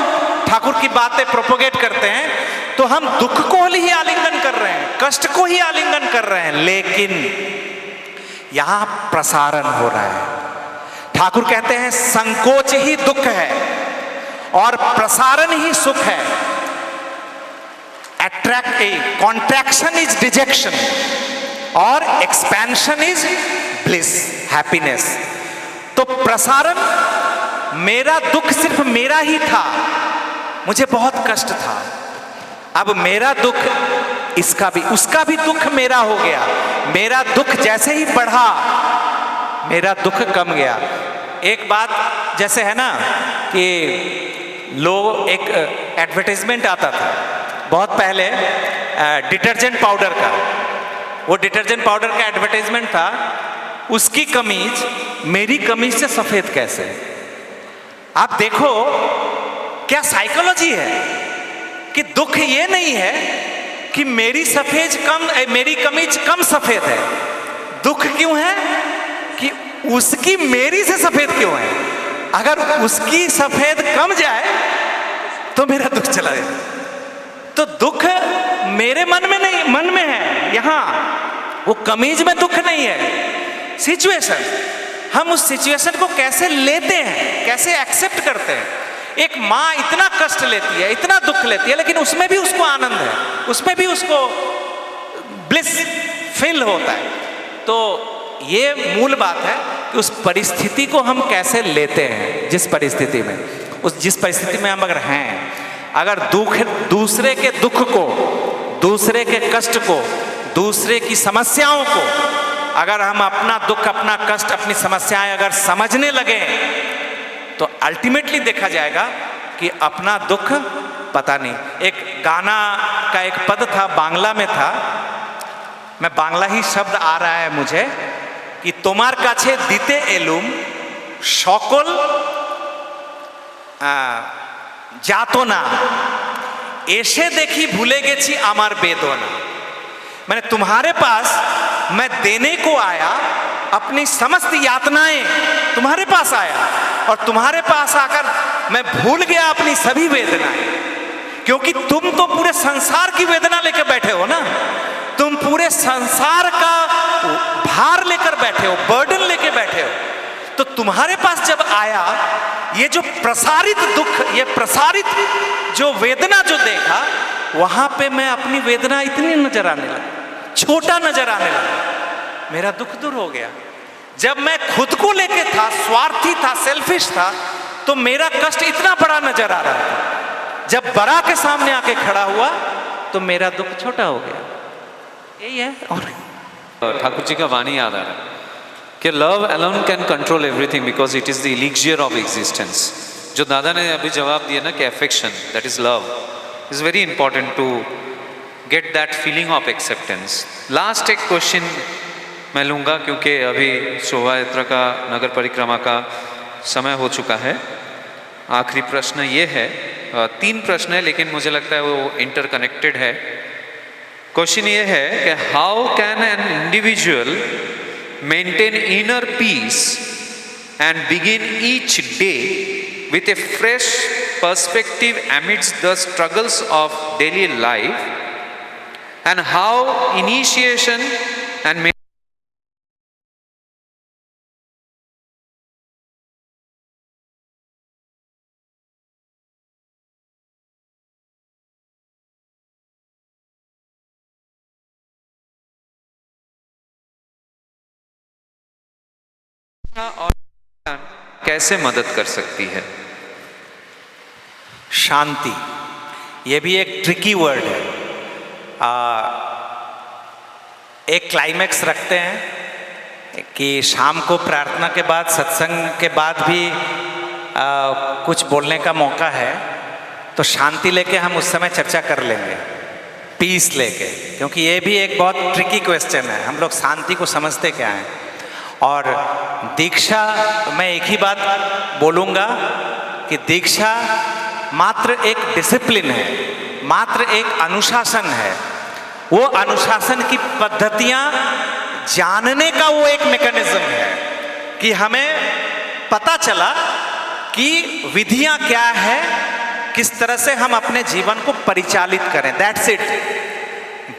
ठाकुर की बातें प्रोपोगेट करते हैं तो हम दुख को ही आलिंगन कर रहे हैं, कष्ट को ही आलिंगन कर रहे हैं। लेकिन यहां प्रसारण हो रहा है। ठाकुर कहते हैं संकोच ही दुख है और प्रसारण ही सुख है। कॉन्ट्रैक्शन इज डिजेक्शन और एक्सपेंशन इज ब्लिस, हैप्पीनेस। तो प्रसारण, मेरा दुख सिर्फ मेरा ही था, मुझे बहुत कष्ट था, अब मेरा दुख इसका भी, उसका भी दुख मेरा हो गया। मेरा दुख जैसे ही बढ़ा, मेरा दुख कम गया। एक बात जैसे है ना कि लोग, एक एडवर्टाइजमेंट आता था बहुत पहले डिटर्जेंट पाउडर का, वो डिटर्जेंट पाउडर का एडवर्टाइजमेंट था, उसकी कमीज मेरी कमीज से सफेद कैसे। आप देखो क्या साइकोलॉजी है कि दुख ये नहीं है कि मेरी कमीज कम सफेद है। दुख क्यों है कि उसकी मेरी से सफेद क्यों है। अगर उसकी सफेद कम जाए तो मेरा दुख चला जाए। तो दुख मेरे मन में नहीं, मन में है, यहां वो कमीज में दुख नहीं है, सिचुएशन। हम उस सिचुएशन को कैसे लेते हैं, कैसे एक्सेप्ट करते हैं। एक माँ इतना कष्ट लेती है, इतना दुख लेती है, लेकिन उसमें भी उसको आनंद है, उसमें भी उसको ब्लिस फील होता है। तो ये मूल बात है कि उस परिस्थिति को हम कैसे लेते हैं। जिस परिस्थिति में, जिस परिस्थिति में हम अगर हैं, अगर दूसरे के दुख को, दूसरे के कष्ट को, दूसरे की समस्याओं को, अगर हम अपना दुख, अपना कष्ट, अपनी समस्याएं अगर समझने लगे तो अल्टीमेटली देखा जाएगा कि अपना दुख पता नहीं। एक गाना का एक पद था, बांग्ला में था, मैं बांग्ला ही शब्द आ रहा है मुझे, कि তোমার কাছে দিতে এলুম সকল যাতনা এসে দেখি ভুলে গেছি আমার বেদনা। मैंने तुम्हारे पास मैं देने को आया, अपनी समस्त यातनाएं तुम्हारे पास आया और तुम्हारे पास आकर मैं भूल गया अपनी सभी वेदनाएं। क्योंकि तुम तो पूरे संसार की वेदना लेकर बैठे हो ना, तुम पूरे संसार का भार लेकर बैठे हो, बर्डन लेकर बैठे हो। तो तुम्हारे पास जब आया, ये जो प्रसारित दुख, ये प्रसारित जो वेदना जो देखा, वहां पे मैं अपनी वेदना इतनी नजर आने लगा, छोटा नजर आने लगा, मेरा दुख दूर हो गया। जब मैं खुद को लेके था, स्वार्थी था, सेल्फिश था, तो मेरा कष्ट इतना बड़ा नजर आ रहा था। जब बड़ा के सामने आके खड़ा हुआ तो मेरा दुख छोटा हो गया। यही है। और ठाकुर जी का वाणी याद आ रहा है कि love alone can control everything because it is the elixir of existence. जो दादा ने अभी जवाब दिया ना कि affection, that is love, is very important to get that feeling of acceptance. Last एक क्वेश्चन मैं लूँगा क्योंकि अभी शोभा यात्रा का, नगर परिक्रमा का समय हो चुका है। आखिरी प्रश्न ये है, 3 प्रश्न है लेकिन मुझे लगता है वो इंटरकनेक्टेड है। क्वेश्चन ये है कि how can an individual maintain inner peace and begin each day with a fresh perspective amidst the struggles of daily life, and how initiation and और कैसे मदद कर सकती है? शांति, ये भी एक ट्रिकी वर्ड है। एक क्लाइमेक्स रखते हैं कि शाम को प्रार्थना के बाद, सत्संग के बाद भी कुछ बोलने का मौका है, तो शांति लेके हम उस समय चर्चा कर लेंगे, पीस लेके, क्योंकि ये भी एक बहुत ट्रिकी क्वेश्चन है। हम लोग शांति को समझते क्या हैं। और दीक्षा, मैं एक ही बात बोलूँगा कि दीक्षा मात्र एक डिसिप्लिन है, मात्र एक अनुशासन है। वो अनुशासन की पद्धतियाँ जानने का वो एक मैकेनिज्म है कि हमें पता चला कि विधियाँ क्या है, किस तरह से हम अपने जीवन को परिचालित करें। That's it.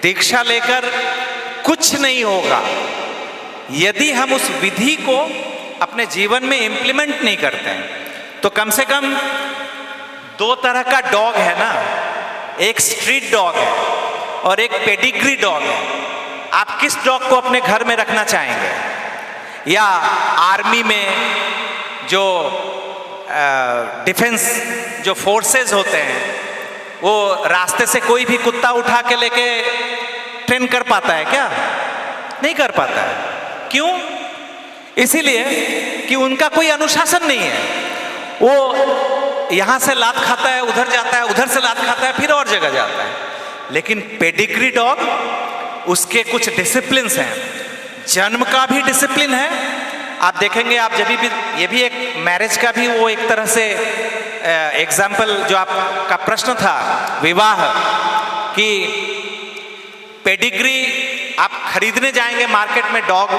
दीक्षा लेकर कुछ नहीं होगा यदि हम उस विधि को अपने जीवन में इम्प्लीमेंट नहीं करते हैं। तो कम से कम दो तरह का डॉग है ना, एक स्ट्रीट डॉग है और एक पेडिग्री डॉग है। आप किस डॉग को अपने घर में रखना चाहेंगे? या आर्मी में जो डिफेंस जो फोर्सेस होते हैं, वो रास्ते से कोई भी कुत्ता उठा के लेके ट्रेन कर पाता है क्या? नहीं कर पाता है। क्यों? इसीलिए कि उनका कोई अनुशासन नहीं है। वो यहाँ से लात खाता है, उधर जाता है, उधर से लात खाता है, फिर और जगह जाता है। लेकिन पेडिग्री डॉग, उसके कुछ डिसिप्लिन्स हैं। जन्म का भी डिसिप्लिन है। आप देखेंगे, आप जब भी, ये भी एक मैरिज का भी वो एक तरह से एग्जाम्पल, जो आपका प्रश्न था विवाह कि पेडिग्री आप खरीदने जाएंगे मार्केट में डॉग,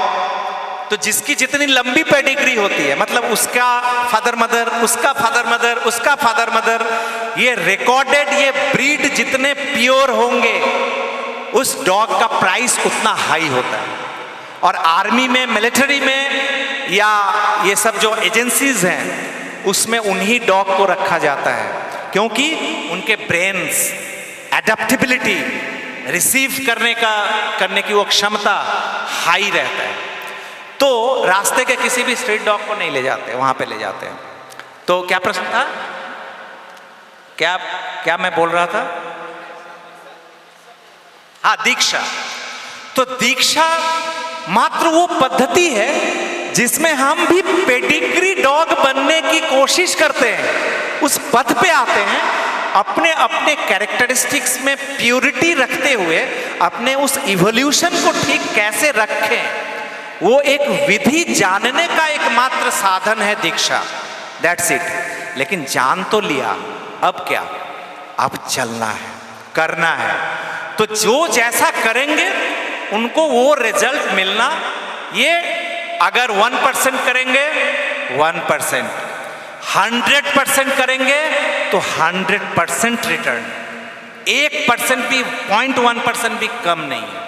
तो जिसकी जितनी लंबी पेडिग्री होती है, मतलब उसका फादर मदर, उसका फादर मदर, उसका फादर मदर, ये रिकॉर्डेड, ये ब्रीड जितने प्योर होंगे, उस डॉग का प्राइस उतना हाई होता है। और आर्मी में, मिलिट्री में, या ये सब जो एजेंसीज हैं, उसमें उन्हीं डॉग को रखा जाता है, क्योंकि उनके ब्रेन्स, एडेप्टेबिलिटी, रिसीव करने की वो क्षमता हाई रहता है। तो रास्ते के किसी भी स्ट्रीट डॉग को नहीं ले जाते, वहां पे ले जाते हैं। तो क्या प्रश्न था? क्या मैं बोल रहा था? हाँ, दीक्षा। तो दीक्षा मात्र वो पद्धति है जिसमें हम भी पेडिग्री डॉग बनने की कोशिश करते हैं, उस पथ पे आते हैं, अपने अपने कैरेक्टरिस्टिक्स में प्योरिटी रखते हुए अपने उस इवोल्यूशन को ठीक कैसे रखें, वो एक विधि जानने का एकमात्र साधन है दीक्षा। That's it. लेकिन जान तो लिया, अब क्या? अब चलना है, करना है। तो जो जैसा करेंगे उनको वो रिजल्ट मिलना। ये अगर 1% करेंगे 1%, 100% करेंगे तो 100% रिटर्न। 1% भी, 0.1% भी कम नहीं है।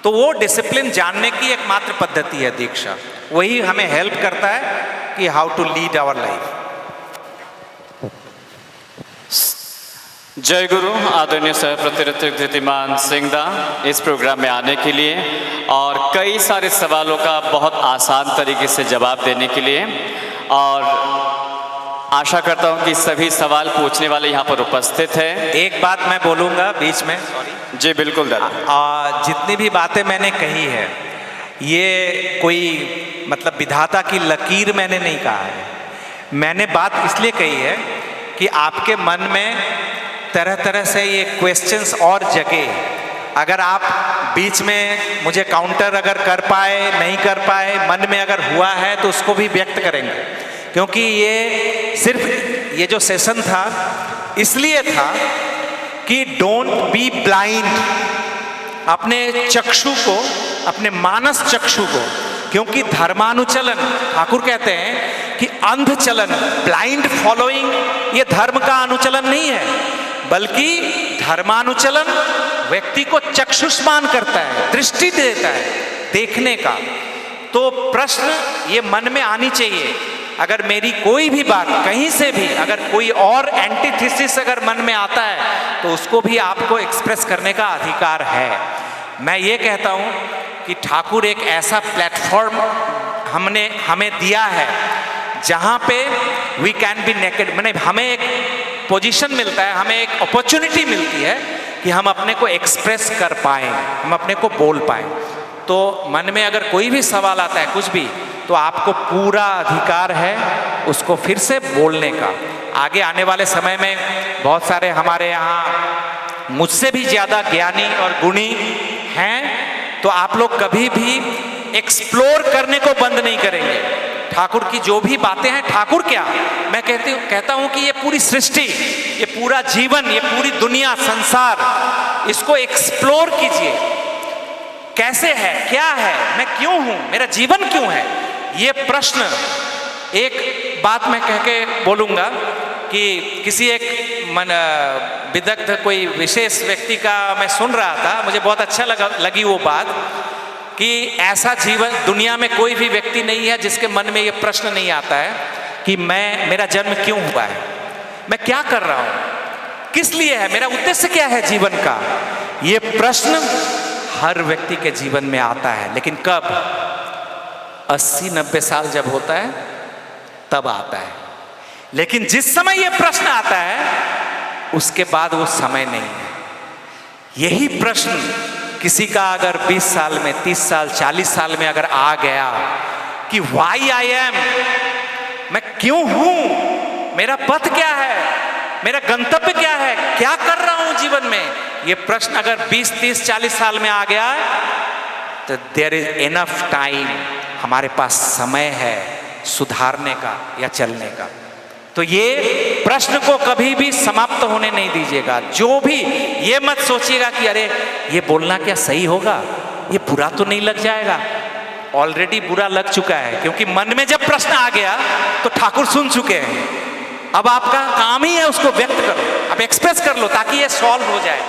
तो वो डिसिप्लिन जानने की एकमात्र पद्धति है दीक्षा। वही हमें हेल्प करता है कि how to lead our life. जय गुरु। आदरणीय सह प्रतिनिधित्व धृतिमान सिंहदा इस प्रोग्राम में आने के लिए और कई सारे सवालों का बहुत आसान तरीके से जवाब देने के लिए, और आशा करता हूं कि सभी सवाल पूछने वाले यहाँ पर उपस्थित हैं। एक बात मैं बोलूँगा बीच में, सॉरी। जी बिल्कुल दादा। जितनी भी बातें मैंने कही है, ये कोई मतलब विधाता की लकीर मैंने नहीं कहा है। मैंने बात इसलिए कही है कि आपके मन में तरह तरह से ये क्वेश्चंस और जगे। अगर आप बीच में मुझे काउंटर अगर कर पाए, नहीं कर पाए, मन में अगर हुआ है तो उसको भी व्यक्त करेंगे, क्योंकि ये सिर्फ ये जो सेशन था इसलिए था कि डोंट बी ब्लाइंड, अपने चक्षु को, अपने मानस चक्षु को, क्योंकि धर्मानुचलन, ठाकुर कहते हैं कि अंध चलन, ब्लाइंड फॉलोइंग, ये धर्म का अनुचलन नहीं है, बल्कि धर्मानुचलन व्यक्ति को चक्षुष्मान करता है, दृष्टि देता है देखने का। तो प्रश्न ये मन में आनी चाहिए, अगर मेरी कोई भी बात कहीं से भी अगर कोई और एंटीथेसिस अगर मन में आता है तो उसको भी आपको एक्सप्रेस करने का अधिकार है। मैं ये कहता हूँ कि ठाकुर एक ऐसा प्लेटफॉर्म हमें दिया है जहाँ पे वी कैन बी नेकेड, मैंने हमें एक पोजीशन मिलता है, हमें एक अपॉर्चुनिटी मिलती है कि हम अपने को एक्सप्रेस कर पाएँ, हम अपने को बोल पाएँ। तो मन में अगर कोई भी सवाल आता है कुछ भी, तो आपको पूरा अधिकार है उसको फिर से बोलने का। आगे आने वाले समय में बहुत सारे हमारे यहाँ मुझसे भी ज़्यादा ज्ञानी और गुणी हैं, तो आप लोग कभी भी एक्सप्लोर करने को बंद नहीं करेंगे। ठाकुर की जो भी बातें हैं, ठाकुर क्या, मैं कहता हूँ कि ये पूरी सृष्टि, ये पूरा जीवन, ये पूरी दुनिया, संसार, इसको एक्सप्लोर कीजिए। कैसे है, क्या है, मैं क्यों हूँ, मेरा जीवन क्यों है, ये प्रश्न। एक बात मैं कह के बोलूँगा कि किसी एक विदग्ध कोई विशेष व्यक्ति का मैं सुन रहा था, मुझे बहुत अच्छा लगी वो बात कि ऐसा जीवन दुनिया में कोई भी व्यक्ति नहीं है जिसके मन में ये प्रश्न नहीं आता है कि मेरा जन्म क्यों हुआ है, मैं क्या कर रहा हूँ, किस लिए है, मेरा उद्देश्य क्या है जीवन का। ये प्रश्न हर व्यक्ति के जीवन में आता है, लेकिन कब, 80-90 साल जब होता है तब आता है। लेकिन जिस समय ये प्रश्न आता है उसके बाद वो समय नहीं है। यही प्रश्न किसी का अगर 20 साल में, 30 साल, 40 साल में अगर आ गया कि वाई आई एम, मैं क्यों हूं, मेरा पथ क्या है, मेरा गंतव्य क्या है, क्या कर रहा हूं जीवन में, ये प्रश्न अगर 20, 30, 40 साल में आ गया तो देयर इज इनफ टाइम, हमारे पास समय है सुधारने का या चलने का। तो ये प्रश्न को कभी भी समाप्त होने नहीं दीजिएगा। जो भी ये मत सोचिएगा कि अरे ये बोलना क्या सही होगा, ये बुरा तो नहीं लग जाएगा, ऑलरेडी बुरा लग चुका है, क्योंकि मन में जब प्रश्न आ गया तो ठाकुर सुन चुके हैं। अब आपका काम ही है उसको व्यक्त करो, अब एक्सप्रेस कर लो ताकि ये सॉल्व हो जाए,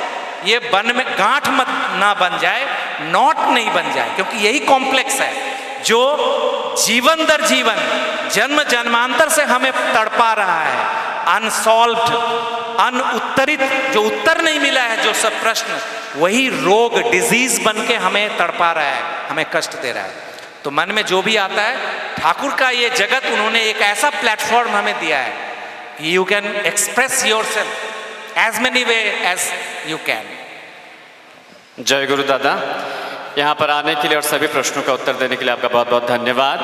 ये बन में गांठ मत ना बन जाए, नॉट नहीं बन जाए, क्योंकि यही कॉम्प्लेक्स है जो जीवन दर जीवन, जन्म जन्मांतर से हमें तड़पा रहा है, अनसॉल्व्ड, अनउत्तरित, जो उत्तर नहीं मिला है, जो सब प्रश्न, वही रोग, डिजीज बन के हमें तड़पा रहा है, हमें कष्ट दे रहा है। तो मन में जो भी आता है, ठाकुर का ये जगत, उन्होंने एक ऐसा प्लेटफॉर्म हमें दिया है कि you can express yourself as many way as you can. जय गुरु दादा, यहाँ पर आने के लिए और सभी प्रश्नों का उत्तर देने के लिए आपका बहुत बहुत धन्यवाद।